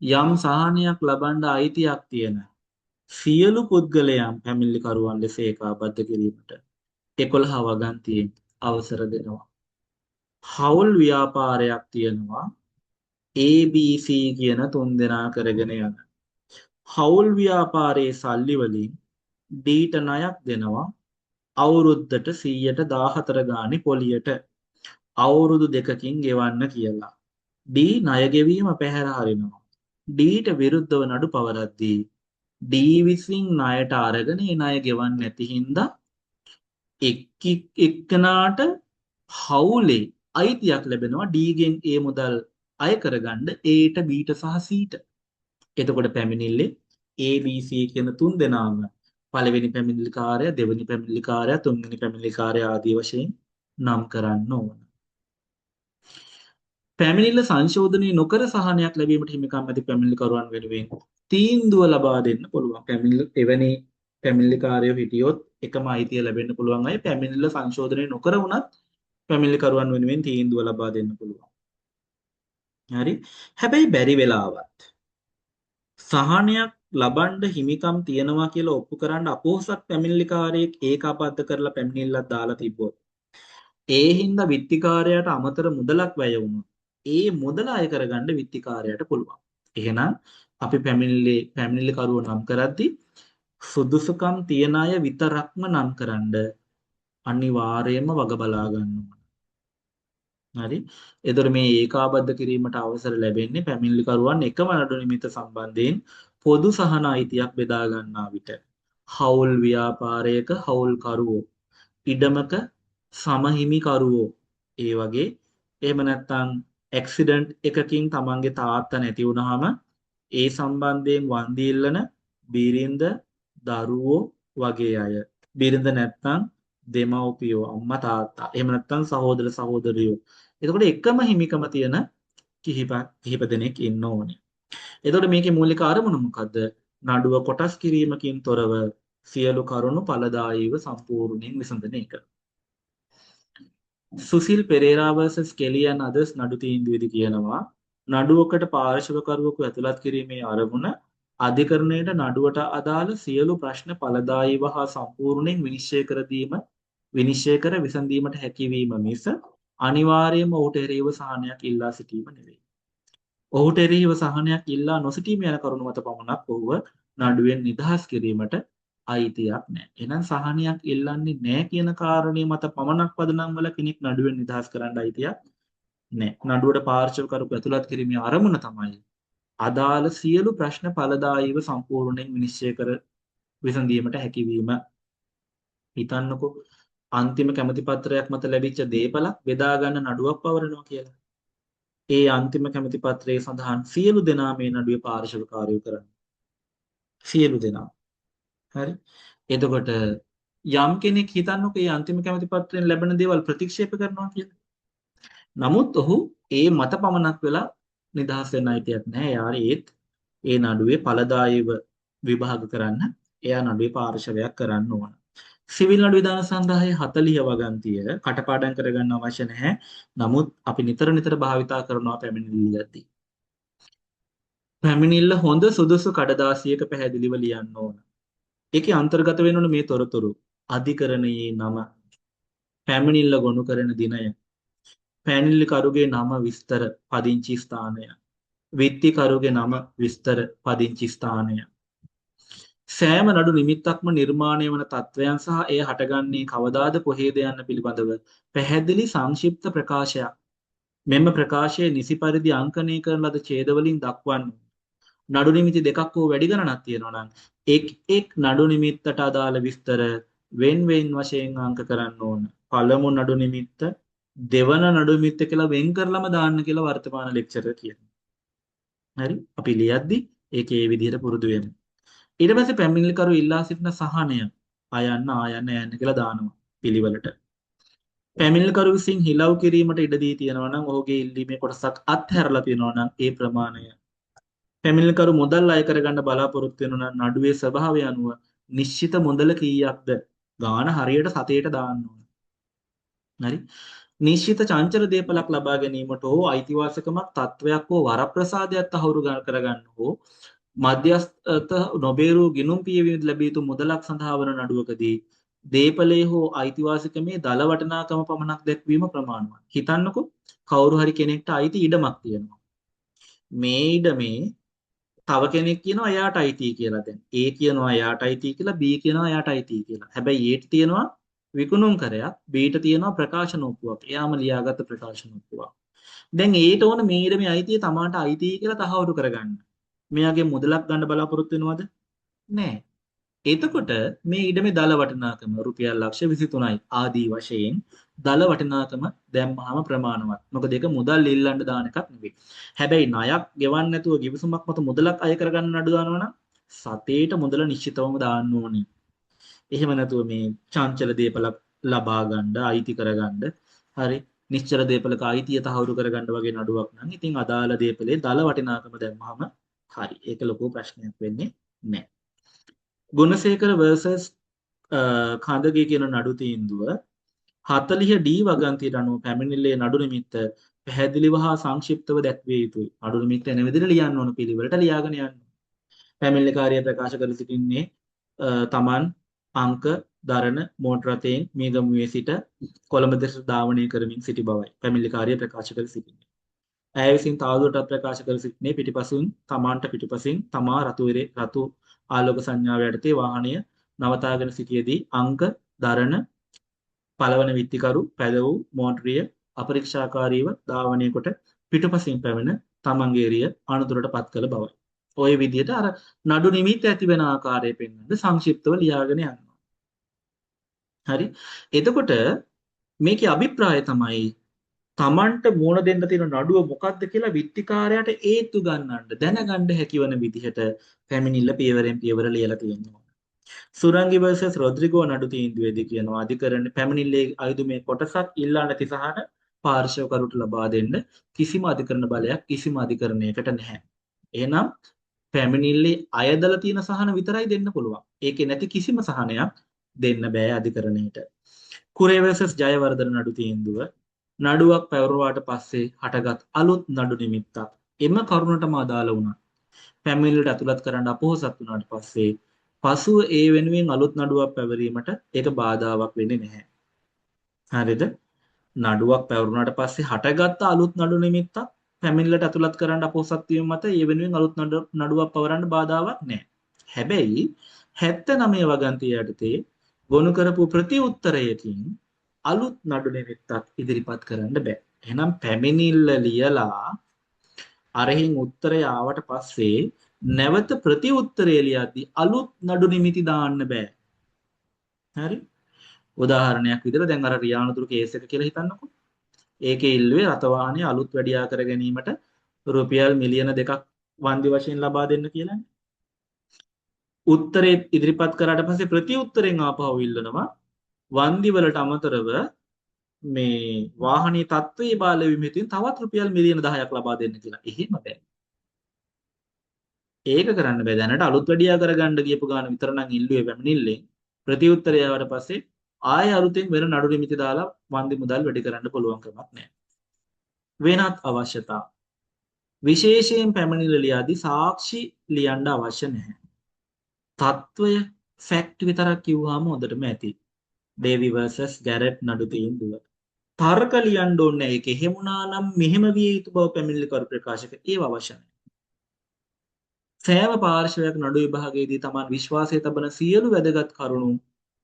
යම් සහනයක් ලබන්න අයිතියක් තියෙන සියලු පුද්ගලයන් පැමිණිලිකරුවන් ලෙස ඒකාබද්ධ කිරීමට 11 වගන්තියෙන් අවසර දෙනවා. හවුල් ව්‍යාපාරයක් තියෙනවා ABC කියන තුන් දෙනා කරගෙන යන. හවුල් ව්‍යාපාරයේ සල්ලි වලින් Dට ණයක් දෙනවා අවුරුද්දට 114 ගානේ පොලියට අවුරුදු දෙකකින් ගෙවන්න කියලා. D ණය ගෙවීම පැහැර හරිනවා. Dට විරුද්ධව නඩු පවරද්දී D විසින් ණයට අරගෙන ඒ ණය ගෙවන්නේ නැති හින්දා එක්කනාට හවුලේ අයිතියක් ලැබෙනවා D ගෙන් ඒ මුදල් අය කරගන්න Aට Bට සහ Cට. එතකොට පැමිණිල්ලේ ABC කියන තුන් දෙනාම පළවෙනි පැමිණිලිකාරය, දෙවෙනි පැමිණිලිකාරය, තුන්වෙනි පැමිණිලිකාරය ආදී වශයෙන් නම් කරන්න ඕන. පැමිණිල්ල සංශෝධනය නොකර සහනයක් ලැබීමට හිමිකම් ඇති පැමිණිලිකරුවන් වෙනුවෙන් තීන්දුව ලබා දෙන්න පුළුවන්. එවැනි පැමිණිලිකාරයෝ හිටියොත් එකම අයිතිය ලැබෙන්න පුළුවන් අය පැමිණිල්ල සංශෝධනය නොකර වුණත් පැමිණිලිකරුවන් වෙනුවෙන් තීන්දුව ලබා දෙන්න පුළුවන්. හරි? හැබැයි බැරි වෙලාවත් සහනයක් ලබන්න හිමිකම් තියනවා කියලා ඔප්පු කරන්න අපොහසත් පැමිණිලිකාරයෙක් ඒකාබද්ධ කරලා පැමිණිල්ලක් දාලා තිබ්බොත් ඒ හින්දා විත්තිකාරයාට අමතර මුදලක් වැය වුණොත් ඒ මුදල අය කරගන්න විත්තිකාරයාට පුළුවන්. එහෙනම් අපි පැමිණිලිකරුව නම් කරද්දී සුදුසුකම් තියන අය විතරක්ම නම් කරන්න අනිවාර්යයෙන්ම වග බලා ගන්න ඕන. හරි? එතකොට මේ ඒකාබද්ධ කිරීමට අවසර ලැබෙන්නේ පැමිණිලිකරුවන් එකම නඩු නිමිත්ත සම්බන්ධයෙන් පොදු සහන අයිතියක් බෙදා ගන්නා විට. හවුල් ව්‍යාපාරයක හවුල්කරුවෝ, ඉඩමක සමහිමිකරුවෝ, ඒ වගේ එහෙම නැත්නම් ඇක්සිඩන්ට් එකකින් තමන්ගේ තාත්තා නැති වුනහම ඒ සම්බන්ධයෙන් වන්දි ඉල්ලන බිරිඳ, දරුවෝ වගේ අය. බිරිඳ නැත්නම් දෙමව්පියෝ, අම්මා තාත්තා, එහෙම නැත්නම් සහෝදර සහෝදරියෝ. එතකොට එකම හිමිකම තියෙන කිහිප දෙනෙක් ඉන්න ඕනේ. එතකොට මේකේ මූලික අරමුණ මොකද්ද? නඩුව කොටස් කිරීමකින් තොරව සියලු කරුණු ඵලදායීව සම්පූර්ණයෙන් විසඳන එක. Susil Perera vs කෙලි and others නඩු තීන්දුවේදී කියනවා නඩුවකට පාර්ශවකරුවෙකු ඇතුළත් කිරීමේ අරමුණ අධිකරණයට නඩුවට අදාළ සියලු ප්‍රශ්න ඵලදායීව හා සම්පූර්ණයෙන් විනිශ්චය කර විසඳීමට හැකියවීම මිස අනිවාර්යයෙන්ම ඔහුට එරෙහිව සහනයක් ඉල්ලා සිටීම නෙවෙයි. ඔහුට එරෙහිව සහනයක් ඉල්ලා නොසිටීම යන කරුණු මත පමණක් ඔහුව නඩුවෙන් නිදහස් කිරීමට අයිතියක් නැහැ. එහෙනම් සහනයක් ඉල්ලන්නේ නැහැ කියන කාරණේ මත පමණක් පදනම් වල කෙනෙක් නඩුවෙන් නිදහස් කරන්න අයිතියක් නැහැ. නඩුවට පාර්ශවකරුවෙකු ඇතුළත් කිරීමේ අරමුණ තමයි අදාළ සියලු ප්‍රශ්න ඵලදායීව සම්පූර්ණයෙන් විනිශ්චය කර විසඳීමට හැකියවීම. හිතන්නකෝ අන්තිම කැමැති පත්‍රයක් මත ලැබිච්ච දේපලක් බෙදා ගන්න නඩුවක් පවරනවා කියලා. ඒ අන්තිම කැමැති පත්‍රයේ සඳහන් සියලු දෙනා මේ නඩුවේ පාර්ශවකාරයෝ කරන්නේ. සියලු දෙනා. හරි. එතකොට යම් කෙනෙක් හිතන්නකෝ මේ අන්තිම කැමැති පත්‍රයෙන් ලැබෙන දේවල් ප්‍රතික්ෂේප කරනවා කියලා. නමුත් ඔහු ඒ මත පමණක් වෙලා නිදහස් වෙන්න අයිතියක් නැහැ. යාර ඒත් ඒ නඩුවේ ඵලදායීව විභාග කරන්න එයා නඩුවේ පාර්ශවයක් කරන්න ඕන. සිවිල් නඩු විධාන සංග්‍රහයේ 40 වගන්තිය කටපාඩම් කරගන්න අවශ්‍ය නැහැ. නමුත් අපි නිතර භාවිතා කරනවා පැමිණිල්ලදී. පැමිණිල්ල හොඳ සුදුසු කඩදාසියක පැහැදිලිව ලියන්න ඕන. ඒකේ අන්තර්ගත වෙන්න ඕන මේ තොරතුරු. අධිකරණයේ නම, පැමිණිල්ල ගොනු කරන දිනය, පැමිණිල්ලකරුගේ නම විස්තර පදිංචි ස්ථානය, විත්තිකරුගේ නම විස්තර පදිංචි ස්ථානය, සෑම නඩු නිමිත්තක්ම නිර්මාණය වන තත්වයන් සහ එය හටගන්නේ කවදාද කොහේද යන්න පිළිබඳව පැහැදිලි සංක්ෂිප්ත ප්‍රකාශයක්. මෙම ප්‍රකාශයේ නිසි පරිදි අංකනය කරන ලද ඡේදවලින් දක්වන්නේ නඩු නිමිති දෙකක් හෝ වැඩි ගණනක් තියෙනවා නම් එක් නඩු නිමිත්තට අදාළ විස්තර වෙන් වශයෙන් අංක කරන්න ඕන. පළමු නඩු නිමිත්ත දෙවන නඩු නිමිත්ත කියලා වෙන් කරලම දාන්න කියලා වර්තමාන ලෙක්චර් කියනවා. හරි? අපි ලියද්දි ඒකේ මේ විදිහට පුරුදු වෙමු. ඊට පස්සේ පැමිණිලිකරු ඉල්ලා සිටින සහනය ආයන්න යන්න කියලා දානවා පිළිවෙලට. පැමිණිලිකරු විසින් හිලව් කිරීමට ඉඩ දී තියෙනවා නම් ඔහුගේ ඉල්ලීමේ කොටසක් අත්හැරලා තියෙනවා නම් ඒ ප්‍රමාණය. පැමිණිලිකරු මුදල් අය කරගන්න බලාපොරොත්තු වෙනවා නම් නඩුවේ ස්වභාවය අනුව නිශ්චිත මුදල කීයක්ද ගාණ හරියට සතේට දාන්න ඕන. හරි? නිශ්චිත චංචල දේපලක් ලබා ගැනීමට හෝ අයිතිවාසිකමක් තත්වයක් හෝ වරප්‍රසාදයක් තහවුරු කරගන්න හෝ මධ්‍යස්ථ නොබේරූ ගිණුම් පියවීමට ලැබිය යුතු මුදලක් සඳහා වන නඩුවකදී දේපලයේ හෝ අයිතිවාසිකමේ දල වටිනාකම පමණක් දැක්වීම ප්‍රමාණවත්. හිතන්නකෝ කවුරු හරි කෙනෙක්ට අයිති ඉඩමක් තියෙනවා. මේ ඉඩමේ තව කෙනෙක් කියනවා එයාට අයිති කියලා. දැන් A කියනවා එයාට අයිති කියලා, B කියනවා එයාට අයිති කියලා. හැබැයි Aට තියෙනවා විකුණුම් කරයක්, Bට තියෙනවා ප්‍රකාශන ඔප්පුවක්. එයාම ලියාගත්ත ප්‍රකාශන ඔප්පුවක්. දැන් Aට ඕන මේ ඉඩමේ අයිතිය තමාට අයිති කියලා තහවුරු කරගන්න. මෙයාගේ මුදලක් ගන්න බලාපොරොත්තු වෙනවද? නෑ. එතකොට මේ ඉඩමේ දල වටිනාකම රුපියල් ලක්ෂ 23යි ආදී වශයෙන් දල වටිනාකම දැම්මහම ප්‍රමාණවත්. මොකද ඒක මුදල් ඉල්ලන්න දාන එකක් නෙවෙයි. හැබැයි ණයක් ගෙවන්න නැතුව ගිවිසුමක් මත මුදලක් අය කරගන්න නඩු දානවා නම් සතේට මුදල නිශ්චිතවම දාන්න ඕනේ. එහෙම නැතුව මේ චංචල දේපලක් ලබා ගන්න, අයිති කරගන්න, හරි නිශ්චල දේපලක අයිතිය තහවුරු කරගන්න වගේ නඩුවක් නම් ඉතින් අදාළ දේපලේ දල වටිනාකම දැම්මහම හරි. ඒක ලොකු ප්‍රශ්නයක් වෙන්නේ නැහැ. ගුණසේකර versus කඳගේ කියන නඩු තීන්දුව 40D වගන්තියට අනුව පැමිණිල්ලේ නඩු නිමිත්ත පැහැදිලිව හා සංක්ෂිප්තව දැක්විය යුතුයි. නඩු නිමිත්ත එන විදිහට ලියන්න ඕන පිළිවෙලට ලියාගෙන යන්න. පැමිණිලිකාරිය ප්‍රකාශ කර සිටින්නේ තමන් අංක දරන මෝටර රථයෙන් මේගමුවේ සිට කොළඹ දෙසට ධාවනය කරමින් සිටි බවයි පැමිණිලිකාරිය ප්‍රකාශ කර සිටින්නේ. ඇය විසින් තවදුරටත් ප්‍රකාශ කර සිටින්නේ පිටිපසින් තමාන්ට පිටිපසින් තමා රතු ආලෝක සංඥාව යටතේ වාහනය නවතාගෙන සිටියේදී අංක දරන පළවන විත්තිකරු පැද වූ මෝටරිය අපරීක්ෂාකාරීව ධාවනය කොට පිටුපසින් පැමිණ තමන්ගේ එරිය අනතුරට පත් කළ බවයි. ওই විදිහට අර නඩු නිමිත්ත ඇති වෙන ආකාරය පෙන්වන්න සංක්ෂිප්තව ලියාගෙන යනවා. හරි. එතකොට මේකේ අභිප්‍රාය තමයි තමන්ට මුණ දෙන්න තියෙන නඩුව මොකක්ද කියලා විත්තිකාරයාට ඒත්තු ගන්නන්න දැනගන්න හැකිවන විදිහට පැමිණිල්ල පියවරෙන් පියවර ලියලා තියෙනවා. සුරංගි versus රොඩ්රිගෝ නඩු තීන්දුවේදී කියනවා අධිකරණ පැමිණිල්ලේ අයදුමේ කොටසක් ඉල්ලා නැති සහන පාර්ශවකරුට ලබා දෙන්න කිසිම අධිකරණ බලයක් කිසිම අධිකරණයකට නැහැ. එහෙනම් පැමිණිල්ලේ අයදලා තියෙන සහන විතරයි දෙන්න පුළුවන්. ඒකේ නැති කිසිම සහනයක් දෙන්න බෑ අධිකරණයට. කුරේ versus ජයවර්ධන නඩු තීන්දුව නඩුවක් පැවරුවාට පස්සේ හටගත් අලුත් නඩු නිමිත්තක් එම කරුණටම අදාළ වුණා. පැමිණිල්ලට ඇතුළත් කරන්න අපොහොසත් වුණාට පස්සේ පසුව ඒ වෙනුවෙන් අලුත් නඩුවක් පැවරීමට ඒක බාධාවක් වෙන්නේ නැහැ. හරිද? නඩුවක් පැවරුණාට පස්සේ හටගත්ත අලුත් නඩු නිමිත්තක් පැමිණිල්ලට ඇතුළත් කරන්න අපොහොසත් වීම මත ඒ වෙනුවෙන් අලුත් නඩුවක් පවරන්න බාධාවක් නැහැ. හැබැයි 79 වගන්තිය යටතේ ගොනු කරපු ප්‍රතිඋත්තරයකින් අලුත් නඩු නිමිත්තක් ඉදිරිපත් කරන්න බෑ. එහෙනම් පැමිණිල්ල ලියලා අරහින් උත්තරය ආවට පස්සේ නැවත ප්‍රතිඋත්තරය ලියද්දී අලුත් නඩු නිමිති දාන්න බෑ. හරි? උදාහරණයක් විදිහට දැන් අර රියානුදුරු කේස් එක කියලා හිතන්නකෝ. ඒකේ ඉල්ලුවේ රතවාහනේ අලුත් වැඩියා කර ගැනීමට රුපියල් මිලියන 2ක් වන්දි වශයෙන් ලබා දෙන්න කියලානේ. උත්තරේ ඉදිරිපත් කරාට පස්සේ ප්‍රතිඋත්තරෙන් ආපහු ඉල්ලනවා වන්දි වලට අමතරව මේ වාහනේ තත්ත්වයේ බාල විමිතින් තවත් රුපියල් මිලියන 10ක් ලබා දෙන්න කියලා. එහෙම බෑ. ඒක කරන්න බෑ. දැනට අලුත් වැඩියා කරගන්න ගියපු ගාන විතර නම් ඉල්ලුවේ පැමිණිල්ලෙන් ප්‍රතිඋත්තරය ආවට පස්සේ ආයෙ අලුතෙන් වෙන නඩු නිමිති දාලා වන්දි මුදල් වැඩි කරන්න පුළුවන් කමක් නැහැ. වෙනත් අවශ්‍යතා. විශේෂයෙන් පැමිණිල්ල ලියාදී සාක්ෂි ලියන්න අවශ්‍ය නැහැ. තත්වය ෆැක්ට් විතරක් කිව්වම හොඳටම ඇති. ඩේවි vs ගැරට් නඩු තීන්දුව. තර්ක ලියන්න ඕනේ ඒක එහෙම වුණා නම් මෙහෙම විය යුතු බව පැමිණිලිකරු ප්‍රකාශක ඒව අවශ්‍ය නැහැ. සෑම පාර්ශවයක් නඩු විභාගයේදී තමන් විශ්වාසය තබන සියලු වැදගත් කරුණු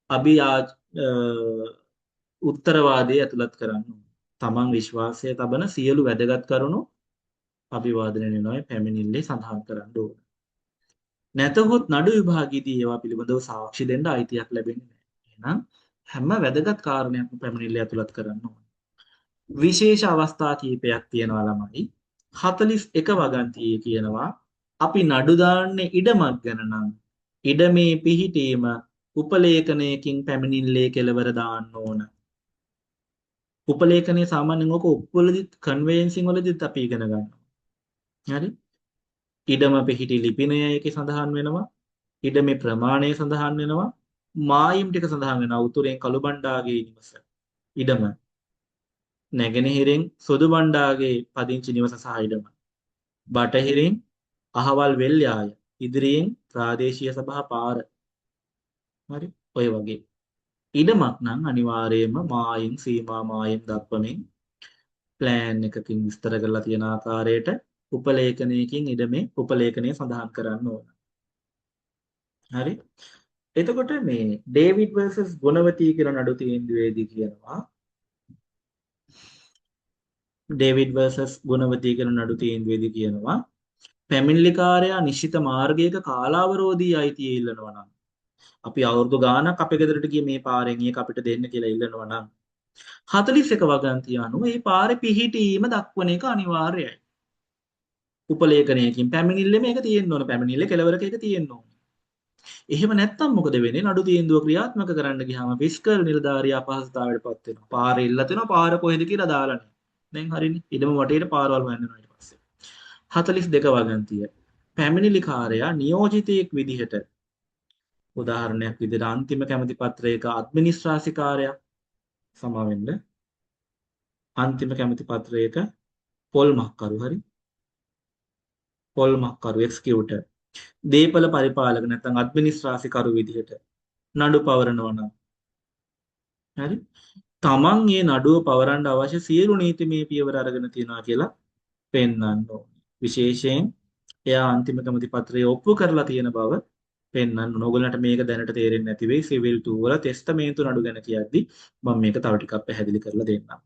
අභියාච උත්තරවාදයේ ඇතුළත් කරන්න ඕනේ. තමන් විශ්වාසය තබන සියලු වැදගත් කරුණු අභිවාදනය වෙනවා පැමිණිල්ලේ සඳහන් කරන්න ඕනේ. නැතහොත් නඩු විභාගයේදී ඒවා පිළිබඳව සාක්ෂි දෙන්න අයිතියක් ලැබෙන්නේ නැහැ. එහෙනම් හැම වැදගත් කාරණයක්ම පැමිණිල්ලේ ඇතුළත් කරන්න ඕනේ. විශේෂ අවස්ථා කීපයක් තියෙනවා ළමයි. 41 වගන්තියේ කියනවා අපි නඩු දාන්නේ ඉඩමක් ගැන නම් ඉඩමේ පිහිටීම උපලේඛනයකින් පැමිණිල්ලේ කෙලවර දාන්න ඕන. උපලේඛනයේ සාමාන්‍යයෙන් ඔක ඔප්පුවලදීත් කන්වෙන්සින් වලදීත් අපි ඉගෙන ගන්නවා. හරි? ඉඩම පිහිටි ලිපිනය එකේ සඳහන් වෙනවා. ඉඩමේ ප්‍රමාණය සඳහන් වෙනවා. මායිම් ටික සඳහන් වෙනවා. උතුරෙන් කළුබණ්ඩාගේ නිවස. ඉඩම. නැගෙනහිරෙන් සොදුබණ්ඩාගේ පදිංචි නිවස සහ ඉඩම. බටහිරින් අහවල් වෙල්යාය. ඉදිරියෙන් ප්‍රාදේශීය සභා පාර. හරි? ඔය වගේ. ඉඩමක් නම් අනිවාර්යයෙන්ම මායිම් සීමා මායිම් දක්වමින් ප්ලෑන් එකකින් විස්තර කරලා තියෙන ආකාරයට උපලේඛනයකින් ඉඩමේ උපලේඛනය සඳහන් කරන්න ඕන. හරි? එතකොට මේ ඩේවිඩ් vs ගුණවතී කියන නඩු තීන්දුවේදී කියනවා ඩේවිඩ් vs ගුණවතී කියන නඩු තීන්දුවේදී කියනවා පැමිණිලිකාරයා නිශ්චිත මාර්ගයක කාලාවරෝධී අයිතිය ඉල්ලනවා නම් අපි අවුරුදු ගාණක් අපේ ගෙදරට ගිය මේ පාරෙන් ඒක අපිට දෙන්න කියලා ඉල්ලනවා නම් 41 වගන්තිය අනුව මේ පාරේ පිහිටීම දක්වන එක අනිවාර්යයි. උපලේඛනයකින් පැමිණිල්ලේ මේක තියෙන්න ඕන. පැමිණිල්ලේ කෙලවරක එක තියෙන්න ඕන. එහෙම නැත්නම් මොකද වෙන්නේ? නඩු තීන්දුව ක්‍රියාත්මක කරන්න ගියාම විස්කල් නිලධාරියා අපහසුතාවයටපත් වෙනවා. පාරේ ඉල්ල තියෙනවා පාර කොහෙද කියලා දාලා නැහැ. දැන් හරිනේ. ඉඩම වටේට පාරවල් හොයන්නවා ඊට පස්සේ. 42 වගන්තිය. පැමිණිලිකාරයා නියෝජිතයෙක් විදිහට උදාහරණයක් විදිහට අන්තිම කැමැති පත්‍රයක අඩ්මිනිස්ට්‍රාසිකාරයා සමාවෙන්න අන්තිම කැමැති පත්‍රයක පොල්මක්කරු හරි පොල්මක්කරු එක්ස්කියුටර් දීපල පරිපාලක නැත්නම් අඩ්මිනිස්ට්‍රාසිකරු විදිහට නඩු පවරනවා නම් හරි තමන් මේ නඩුව පවරන්න අවශ්‍ය සියලු නීතිමය පියවර අරගෙන තියනවා කියලා පෙන්වන්න ඕනේ. විශේෂයෙන් එයා අන්තිම කැමැති පත්‍රය ඔප්පු කරලා තියෙන බව පෙන්වන්න ඕන. ඕගොල්ලන්ට මේක දැනට තේරෙන්නේ නැති වෙයි. සිවිල් 2 වල ටෙස්ටමේන්තු නඩු ගැන කියද්දි මම මේක තව ටිකක් පැහැදිලි කරලා දෙන්නම්.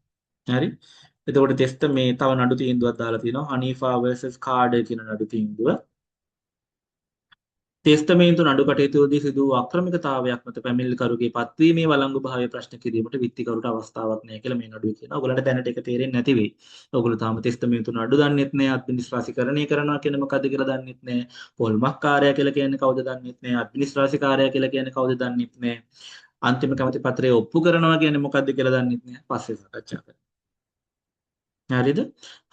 හරි? එතකොට ටෙස්ටමේ තව නඩු තීන්දුවක් දාලා තියෙනවා. හනීෆා vs කාඩර් කියන නඩු තීන්දුව. ටෙස්ටමේන්තු නඩු කටයුතුවලදී සිදු වූ අක්‍රමිකතාවයක් මත පැමිණිලිකරුගේ පත්වීමේ වළංගු භාවය ප්‍රශ්න කිරීමට විත්තිකරුට අවස්ථාවක් නැහැ කියලා මේ නඩුවේ කියනවා. ඔයගලන්ට දැනට ඒක තේරෙන්නේ නැති වෙයි. ඔයගොල්ලෝ තාම ටෙස්ටමේන්තු නඩු දන්නෙත් නැහැ, අඩ්මිනිස්ට්‍රාසිකරණය කරනවා කියන්නේ මොකද්ද කියලා දන්නෙත් නැහැ. පොල්මක්කාරයා කියලා කියන්නේ කවුද දන්නෙත් නැහැ. අඩ්මිනිස්ට්‍රාසිකාරයා කියලා කියන්නේ කවුද දන්නෙත් නැහැ. අන්තිම කැමැති පත්‍රය ඔප්පු කරනවා කියන්නේ මොකද්ද කියලා දන්නෙත් නැහැ. පස්සේ සාකච්ඡා කරමු. හරිද?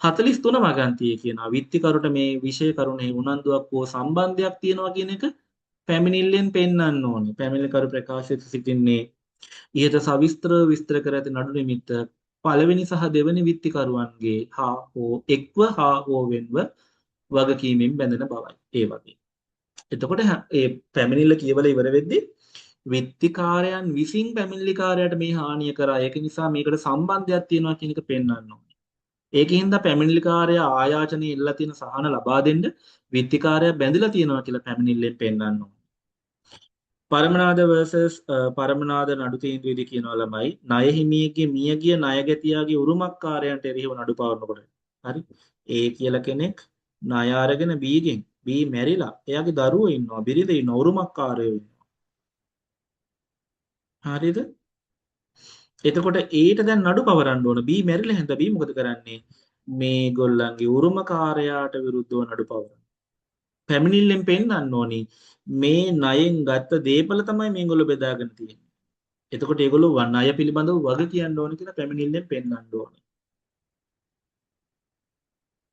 43 වගන්තියේ කියනවා විත්තිකරුට මේ විෂය කරුණෙහි උනන්දුවක් හෝ සම්බන්ධයක් තියෙනවා කියන එක පැමිණිල්ලෙන් පෙන්වන්න ඕනේ. පැමිණිලිකරු ප්‍රකාශිත සිටින්නේ ඉහත සවිස්තරව විස්තර කර ඇති නඩු නිමිත්ත පළවෙනි සහ දෙවෙනි විත්තිකරුවන්ගේ හා හෝ වෙන්ව වගකීමෙන් බැඳෙන බවයි. ඒ වගේ. එතකොට ඒ පැමිණිල්ල කියවලා ඉවර වෙද්දී විත්තිකාරයන් විසින් පැමිණිලිකාරයට මේ හානිය කරා. ඒක නිසා මේකට සම්බන්ධයක් තියෙනවා කියන එක පෙන්වන්න ඕනේ. ඒකින්ද පැමිණිලිකාරයා ආයාචනයේ ඉල්ලලා තියෙන සහන ලබා දෙන්න විත්තිකාරයා බැඳලා තියෙනවා කියලා පැමිණිල්ලෙන් පෙන්වන්න ඕනේ. පරමනාද versus පරමනාද නඩු තීන්දුවේදී කියනවා ළමයි ණය හිමියගේ මියගිය ණයගැතියාගේ උරුමකාරයන්ට එරෙහිව නඩු පවරනකොට හරි ඒ කියලා කෙනෙක් ණය අරගෙන බීගෙන් බී මැරිලා එයාගේ දරුවෝ ඉන්නවා බිරිඳ ඉන්නවා උරුමකාරයෝ ඉන්නවා හරිද එතකොට ඒට දැන් නඩු පවරන්න ඕන බී මැරිලා හැන්ද බී මොකද කරන්නේ මේ ගොල්ලන්ගේ උරුමකාරයාට විරුද්ධව නඩු පවරන පැමිණිල්ලෙන් පෙන්නන්න ඕනි මේ ණයෙන් ගත්ත දේපල තමයි මේගොල්ලෝ බෙදාගෙන තියෙන්නේ එතකොට ඒගොල්ලෝ ණය පිළිබඳව වග කියන්න ඕන කියලා පැමිණිල්ලෙන් පෙන්වන්න ඕනේ.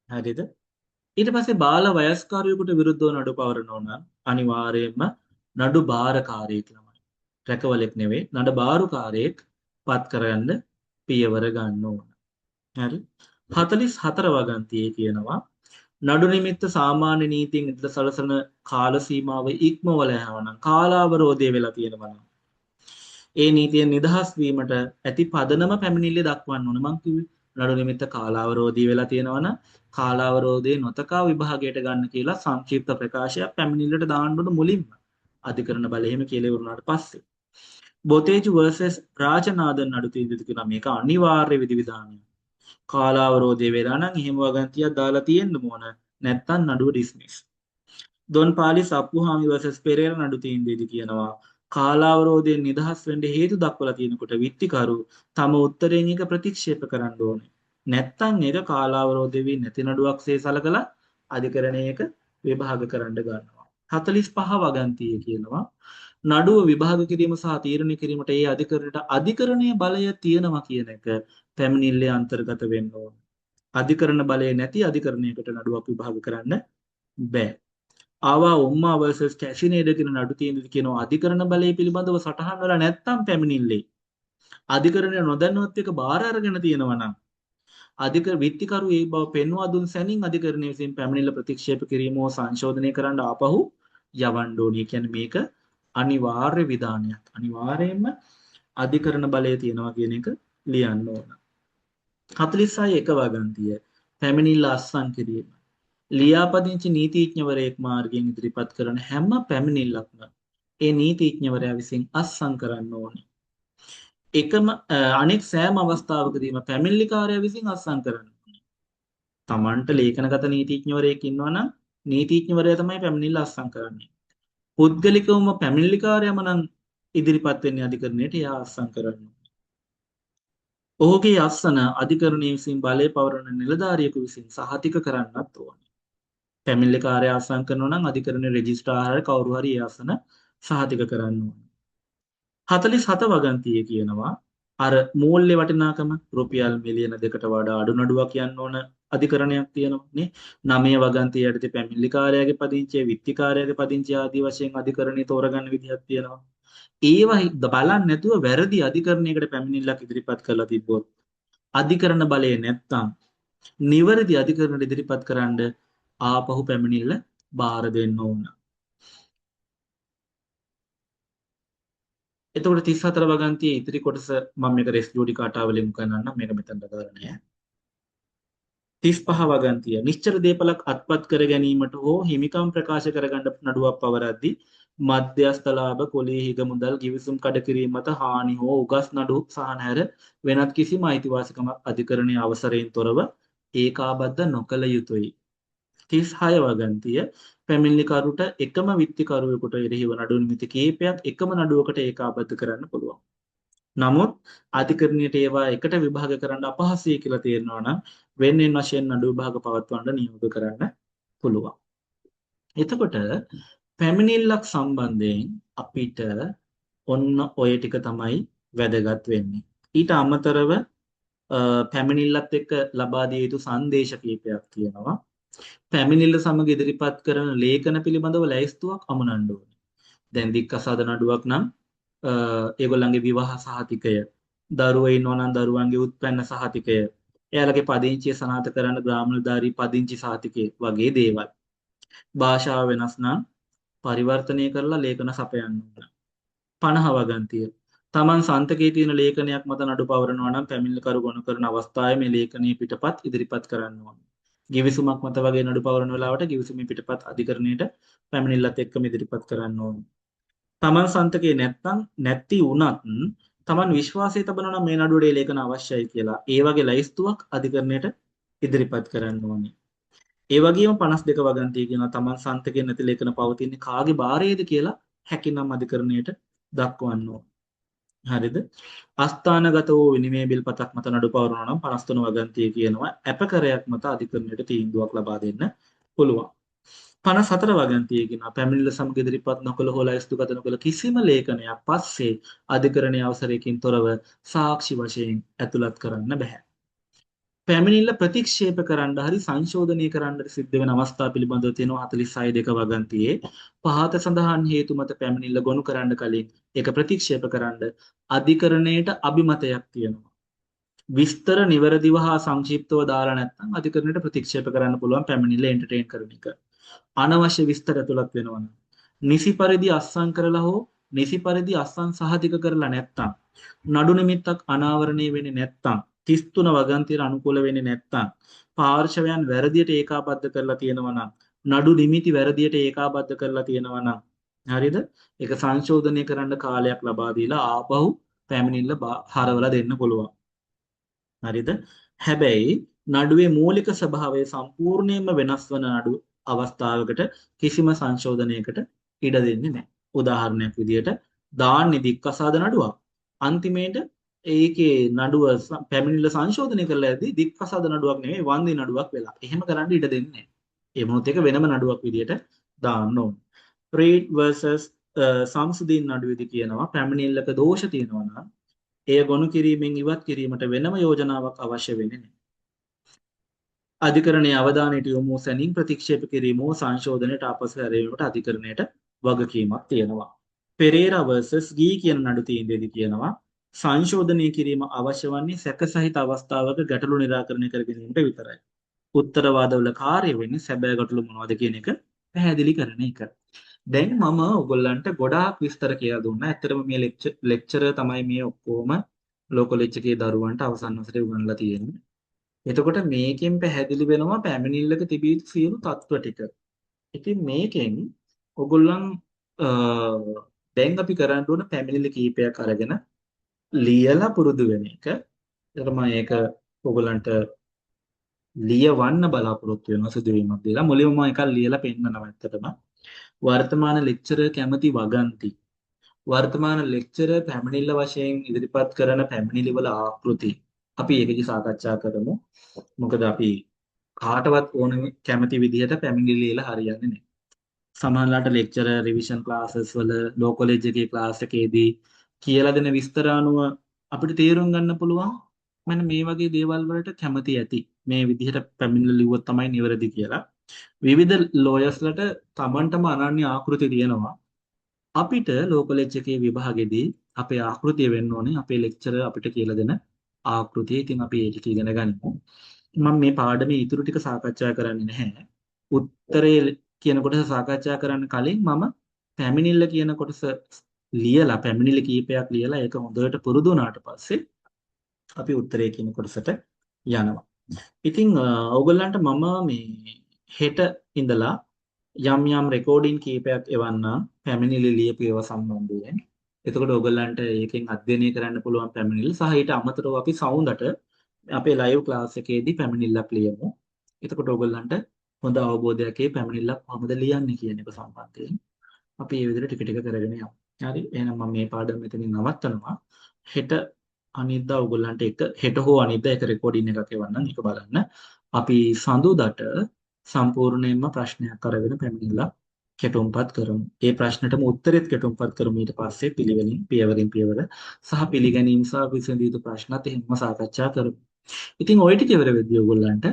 හරිද? ඊට පස්සේ බාල වයස්කාරයෙකුට විරුද්ධව නඩු පවරනවා නම් අනිවාර්යයෙන්ම නඩු බාරකාරයෙක් ළමයි. රැකවලෙක් නෙවෙයි නඩ බාරුකාරයෙක් පත් කරගන්න පියවර ගන්න ඕන. හරි? 44 වගන්තියේ කියනවා නඩු නිමිත්ත සාමාන්‍ය නීතියෙන් ඉදලා සලසන කාල සීමාව ඉක්මවල යනවා නම් කාලාවරෝධය වෙලා තියෙනවා නම් ඒ නීතියෙන් නිදහස් වීමට ඇති පදනම පැමිණිල්ල දක්වන්න ඕන මං කිව්වේ නඩු නිමිත්ත කාලාවරෝධී වෙලා තියෙනවනම් කාලාවරෝධයේ නොතකා විභාගයට ගන්න කියලා සංක්ෂිප්ත ප්‍රකාශයක් පැමිණිල්ලට දාන්න ඕන මුලින්ම අධිකරණ බලය එහෙම කියලා ඉවරුනාට පස්සේ බොතේජ් versus රාජනාදන් නඩු තීන්දුව කියනවා මේක අනිවාර්ය විධිවිධානයක් කාලාවරෝධය වෙලා නම් එහෙම වගන්තියක් දාලා තියෙන්න ඕන නැත්තම් නඩුව ඩිස්මිස් දොන්පාලි සප්පුහාමි versus පෙරේර නඩු තීන්දුවේදී කියනවා කාලාවරෝධයෙන් නිදහස් වෙන්න හේතු දක්වලා තියෙනකොට විත්තිකරු තම උත්තරයෙන් එක ප්‍රතික්ෂේප කරන්න ඕනේ. නැත්තම් ඒක කාලාවරෝධය වී නැති නඩුවක්සේ සලකලා අධිකරණයක විභාග කරන්න ගන්නවා. 45 වගන්තිය කියනවා නඩුව විභාග කිරීම සහ තීරණය කිරීමට ඒ අධිකරණයේ බලය තියෙනවා කියන එක පැමිණිල්ලේ අන්තර්ගත වෙන්න ඕන. අධිකරණ බලය නැති අධිකරණයකට නඩුවක් විභාග කරන්න බෑ. ආවා උම්මා versus කැසිනේඩ කියන නඩු තීන්දුව කියනවා අධිකරණ බලය පිළිබඳව සටහන් වෙලා නැත්නම් පැමිණිල්ලේ අධිකරණය නොදැනුවත් එක බාර අරගෙන තියෙනවා නම් අධිකර විත්තිකරු ඒ බව පෙන්වා දුන් සැනින් අධිකරණය විසින් පැමිණිල්ල ප්‍රතික්ෂේප කිරීම හෝ සංශෝධනය කරන්න ආපහු යවන්න ඕනේ. කියන්නේ මේක අනිවාර්ය විධානයක්. අනිවාර්යයෙන්ම අධිකරණ බලය තියෙනවා කියන එක ලියන්න ඕන. 46 එක වගන්තිය පැමිණිල්ල අත්සන් කිරීම ලියාපදිංචි නීතිඥවරයෙක් මාර්ගයෙන් ඉදිරිපත් කරන හැම පැමිණිල්ලක්ම ඒ නීතිඥවරයා විසින් අත්සන් කරන්න ඕනේ. එකම අනෙක් සෑම අවස්ථාවකදීම පැමිණිලිකාරයා විසින් අත්සන් කරන්න ඕනේ. Tamanට ලේඛනගත නීතිඥවරයෙක් ඉන්නවා නම් නීතිඥවරයා තමයි පැමිණිල්ල අත්සන් කරන්නේ. පුද්ගලිකවම පැමිණිලිකාරයාම නම් ඉදිරිපත් වෙන්නේ අධිකරණයට එයා අත්සන් කරන්න ඕනේ. ඔහුගේ අත්සන අධිකරණය විසින් බලය පවරන නිලධාරියෙකු විසින් සහතික කරන්නත් ඕනේ. පැමිණිලිකාරය අත්සන් කරනවා නම් අධිකරණ රෙජිස්ට්‍රාර් කවුරු හරි ඒ අසන සහතික කරන්න ඕනේ. 47 වගන්තියේ කියනවා අර මූල්‍ය වටිනාකම රුපියල් මිලියන 2කට වඩා අඩු නඩුවක් යන්න ඕන අධිකරණයක් තියෙනවා නේ. 9 වගන්තිය යටතේ පැමිණිලිකාරයාගේ පදිංචිය, විත්තිකාරයාගේ පදිංචිය ආදී වශයෙන් අධිකරණය තෝරගන්න විදිහක් තියෙනවා. ඒවා බලන්නේ නැතුව වැරදි අධිකරණයකට පැමිණිල්ලක් ඉදිරිපත් කරලා තිබ්බොත් අධිකරණ බලය නැත්තම් නිවැරදි අධිකරණයට ඉදිරිපත් කරන්න ආපහු පැමිණිල්ල බාර දෙන්න ඕන. එතකොට 34 වගන්තියේ ඉතිරි කොටස මම මේක රෙස් ජුඩිකාටා වලින් කරනනම් මේක මෙතනට දාලා නැහැ. 35 වගන්තිය නිශ්චල දීපලක් අත්පත් කර ගැනීමට හෝ හිමිකම් ප්‍රකාශ කරගන්න නඩුවක් පවරද්දී මධ්‍යස්ථ ලාභ කොලී හිග මුදල් ගිවිසුම් කඩ කිරීම මත හානි හෝ උගස් නඩු සහ නැර වෙනත් කිසිම අයිතිවාසිකමක් අධිකරණයේ අවසරයෙන් තොරව ඒකාබද්ධ නොකළ යුතුය. 36 වගන්තිය පැමිණිලිකරුට එකම විත්තිකරුවෙකුට එරෙහිව නඩු නිමිති කිහිපයක් එකම නඩුවකට ඒකාබද්ධ කරන්න පුළුවන්. නමුත් අධිකරණයට ඒවා එකට විභාග කරන්න අපහසුයි කියලා තේරෙනවා නම් වෙන්වෙන් වශයෙන් නඩු විභාග පවත්වන්න නියෝග කරන්න පුළුවන්. එතකොට පැමිණිල්ලක් සම්බන්ධයෙන් අපිට ඔන්න ඔය ටික තමයි වැදගත් වෙන්නේ. ඊට අමතරව පැමිණිල්ලත් එක්ක ලබා දිය යුතු සංදේශ කීපයක් තියෙනවා. පැමිණිල්ල සමග ඉදිරිපත් කරන ලේඛන පිළිබඳව ලැයිස්තුවක් අමුණන්න ඕනේ. දැන් දික්කසාද නඩුවක් නම් ඒගොල්ලන්ගේ විවාහ සහතිකය දරුවෝ ඉන්නවා නම් දරුවන්ගේ උත්පන්න සහතිකය, එයාලගේ පදිංචිය සනාථ කරන්න ග්‍රාමනිලධාරී පදිංචි සහතිකය වගේ දේවල්. භාෂාව වෙනස් නම් පරිවර්තනය කරලා ලේඛන සපයන්න ඕන. 50 වගන්තිය. තමන් සන්තකයේ තියෙන ලේඛනයක් මත නඩු පවරනවා නම් පැමිණිලිකරු ගොනු කරන අවස්ථාවේ මේ ලේඛනයේ පිටපත් ඉදිරිපත් කරන්න ඕන. ගිවිසුමක් මත වගේ නඩු පවරන වෙලාවට ගිවිසුමේ පිටපත් අධිකරණයට පැමිණිල්ලත් එක්කම ඉදිරිපත් කරන්න ඕන. තමන් සන්තකයේ නැති වුණත් තමන් විශ්වාසය තබනවා නම් මේ නඩුවේ ලේඛන අවශ්‍යයි කියලා ඒ වගේ ලයිස්තුවක් අධිකරණයට ඉදිරිපත් කරන්න ඕනේ. ඒ වගේම 52 වගන්තිය කියන තමන් සන්තකයේ නැති ලේඛන පවතින්නේ කාගේ බාරයේද කියලා හැකිනම් අධිකරණයට දක්වන්න ඕන. හරිද? අස්ථානගත වූ විනිමය බිල්පතක් මත නඩු පවරනවා නම් 53 වගන්තිය කියනවා අපකරයක් මත අධිකරණයට තීන්දුවක් ලබා දෙන්න පුළුවන්. 54 වගන්තිය කියනවා පැමිණිල්ල සමග ඉදිරිපත් නොකළ හෝ ලයිස්තුගත නොකළ කිසිම ලේඛනයක් පස්සේ අධිකරණයේ අවසරයකින් තොරව සාක්ෂි වශයෙන් ඇතුළත් කරන්න බෑ. පැමිණිල්ල ප්‍රතික්ෂේප කරන්න හරි සංශෝධනය කරන්න සිද්ධ වෙන අවස්ථා පිළිබඳව තියෙනවා 46 වගන්තියේ පහත සඳහන් හේතු මත පැමිණිල්ල ගොනු කරන්න කලින් ඒක ප්‍රතික්ෂේප කරන්න අධිකරණයට අභිමතයක් තියෙනවා. විස්තර නිවැරදිව හා සංක්ෂිප්තව දාලා නැත්නම් අධිකරණයට ප්‍රතික්ෂේප කරන්න පුළුවන් පැමිණිල්ල එන්ටර්ටේන් කරන එක. අනවශ්‍ය විස්තර ඇතුළත් වෙනවා නම් නිසි පරිදි අත්සන් කරලා හෝ නිසි පරිදි අත්සන් සහතික කරලා නැත්නම් නඩු නිමිත්තක් අනාවරණය වෙන්නේ නැත්නම් 33 වගන්තියට අනුකූල වෙන්නේ නැත්නම් පාර්ශවයන් වැරදියට ඒකාබද්ධ කරලා තියෙනවා නම් නඩු නිමිති වැරදියට ඒකාබද්ධ කරලා තියෙනවා නම් හරිද? ඒක සංශෝධනය කරන්න කාලයක් ලබා දීලා ආපහු පැමිණිල්ල හරවලා දෙන්න පුළුවන්. හරිද? හැබැයි නඩුවේ මූලික ස්වභාවය සම්පූර්ණයෙන්ම වෙනස් වන නඩු අවස්ථාවකට කිසිම සංශෝධනයකට ඉඩ දෙන්නේ නැහැ. උදාහරණයක් විදිහට දාන්නේ දික්කසාද නඩුවක්. අන්තිමේට ඒකේ නඩුව පැමිණිල්ල සංශෝධනය කරලා ඇදී දික්කසාද නඩුවක් නෙමෙයි වන්දි නඩුවක් වෙලා. එහෙම කරන්න ඉඩ දෙන්නේ නැහැ. ඒ මොනොත් එක වෙනම නඩුවක් විදිහට දාන්න ඕන. Reed versus සම්සුදීන් නඩුවේදී කියනවා පැමිණිල්ලක දෝෂ තියෙනවා නම් එය ගොනු කිරීමෙන් ඉවත් කිරීමට වෙනම යෝජනාවක් අවශ්‍ය වෙන්නේ නැහැ. අධිකරණයේ අවධානයට යොමු සැනින් ප්‍රතික්ෂේප කිරීම හෝ සංශෝධනයට අපසු හැරීමට අධිකරණයට වගකීමක් තියෙනවා. පෙරේරා versus ගී කියන නඩු තීන්දුවේදී කියනවා සංශෝධනය කිරීම අවශ්‍ය වන්නේ සැකසහිත අවස්ථාවක ගැටලු නිරාකරණය කර ගැනීමට විතරයි. උත්තරවාදවල කාර්ය වෙන්නේ සැබෑ ගැටලු මොනවද කියන එක පැහැදිලි කරන එක. දැන් මම ඔයගොල්ලන්ට ගොඩාක් විස්තර කියලා දුන්නා. ඇත්තටම මේ ලෙක්චර් තමයි මේ ඔක්කොම ලෝකල් එකේ දරුවන්ට අවසන් වසරේ උගන්වලා තියෙන්නේ. එතකොට මේකෙන් පැහැදිලි වෙනවා පැමිණිල්ලක තිබී සියලු තත්ත්ව ටික. ඉතින් මේකෙන් ඔයගොල්ලන් දැන් අපි කරන්න ඕන පැමිණිලි කීපයක් අරගෙන ලියලා පුරුදු වෙන එක. ඒකට මම ඒක ඔයගොල්ලන්ට ලියවන්න බලාපොරොත්තු වෙනවා සිදුවීමක් දීලා. මුලින්ම මම එකක් ලියලා පෙන්නනවා ඇත්තටම. වර්තමාන ලෙක්චරර් කැමති වගන්ති. වර්තමාන ලෙක්චරර් පැමිණිල්ල වශයෙන් ඉදිරිපත් කරන පැමිණිලි වල ආකෘති අපි ඒකදී සාකච්ඡා කරමු. මොකද අපි කාටවත් ඕන කැමති විදිහට පැමිණිලි ලියලා හරියන්නේ නැහැ. සමහරවිට ලෙක්චරර් රිවිෂන් ක්ලාසස් වල ලෝ කොලෙජ් එකේ ක්ලාස් එකේදී කියලා දෙන විස්තර අනුව අපිට තේරුම් ගන්න පුළුවන් මම මේ වගේ දේවල් වලට කැමති ඇති. මේ විදිහට පැමිණිලි ලිව්වොත් තමයි නිවැරදි කියලා. විවිධ ලෝයර්ස්ලට තමන්ටම අනන්‍ය ආකෘති තියෙනවා. අපිට ලෝ කොලෙජ් එකේ විභාගෙදී අපේ ආකෘතිය වෙන්න ඕනේ අපේ ලෙක්චරර් අපිට කියලා දෙන ආකෘතිය. ඉතින් අපි ඒක ඉගෙන ගනිමු. මම මේ පාඩමේ ඊටු ටික සාකච්ඡා කරන්නේ නැහැ. උත්තරේ කියන කොටස සාකච්ඡා කරන්න කලින් මම පැමිණිල්ල කියන කොටස ලියලා පැමිණිලි කීපයක් ලියලා ඒක හොඳට පුරුදු වුණාට පස්සේ අපි උත්තරේ කියන කොටසට යනවා. ඉතින් ඕගොල්ලන්ට මම මේ හෙට ඉඳලා යම් යම් රෙකෝඩින් කීපයක් එවන්නම් පැමිණිලි ලියපු ඒවා සම්බන්ධයෙන්. එතකොට ඕගොල්ලන්ට ඒකෙන් අධ්‍යයනය කරන්න පුළුවන් පැමිණිලි සහ ඊට අමතරව අපි සවුන්ඩට අපේ ලයිව් ක්ලාස් එකේදී පැමිණිල්ලක් ලියමු. එතකොට ඕගොල්ලන්ට හොඳ අවබෝධයක් ඒ පැමිණිල්ලක් කොහොමද ලියන්නේ කියන එක සම්බන්ධයෙන් අපි මේ විදිහට ටික ටික කරගෙන යමු. හරි. එහෙනම් මම මේ පාඩම මෙතනින් නවත්තනවා. හෙට අනිද්දා ඕගොල්ලන්ට එක හෙට හෝ අනිද්දා එක රෙකෝඩින් එකක් එවන්නම්. ඒක බලන්න. අපි සඳුදාට සම්පූර්ණයෙන්ම ප්‍රශ්නයක් අරගෙන පැමිණිල්ලක් කෙටුම්පත් කරමු. ඒ ප්‍රශ්නෙටම උත්තරෙත් කෙටුම්පත් කරමු. ඊට පස්සේ පිළිවෙලින් පියවරින් පියවර සහ පිළිගැනීම් සහ විසඳිය යුතු ප්‍රශ්නත් එහෙම සාකච්ඡා කරමු. ඉතින් ওই ටික ඉවර වෙද්දී ඔයගොල්ලන්ට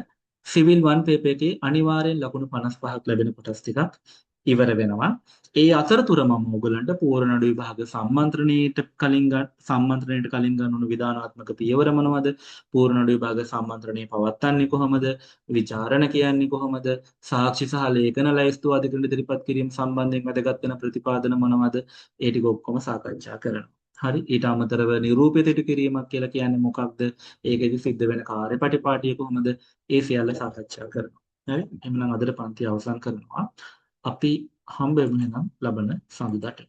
සිවිල් 1 පේපර් එකේ අනිවාර්යෙන් ලකුණු 55ක් ලැබෙන කොටස් ටිකක් ඉවර වෙනවා. ඒ අතරතුර මම ඔයගලන්ට පූර්ණ නඩු විභාග සම්මන්ත්‍රණයට කලින් ගන්නු විධානාත්මක පියවර මොනවද? පූර්ණ නඩු විභාග සම්මන්ත්‍රණය පවත්වන්නේ කොහොමද? විචාරණ කියන්නේ කොහොමද? සාක්ෂි සහ ලේඛන ලැයිස්තුව අධිකරණ ඉදිරිපත් කිරීම සම්බන්ධයෙන් වැදගත් වෙන ප්‍රතිපාදන මොනවද? ඒ ටික ඔක්කොම සාකච්ඡා කරනවා. හරි. ඊට අමතරව නිරූපිත ඉටු කිරීමක් කියලා කියන්නේ මොකක්ද? ඒකෙදි සිද්ධ වෙන කාර්යපටිපාටිය කොහොමද? ඒ සියල්ල සාකච්ඡා කරනවා. හරි. එහෙනම් අදට පන්ති අවසන් කරනවා. අපි හම්බෙමු එහෙනම් ලබන සඳුදාට.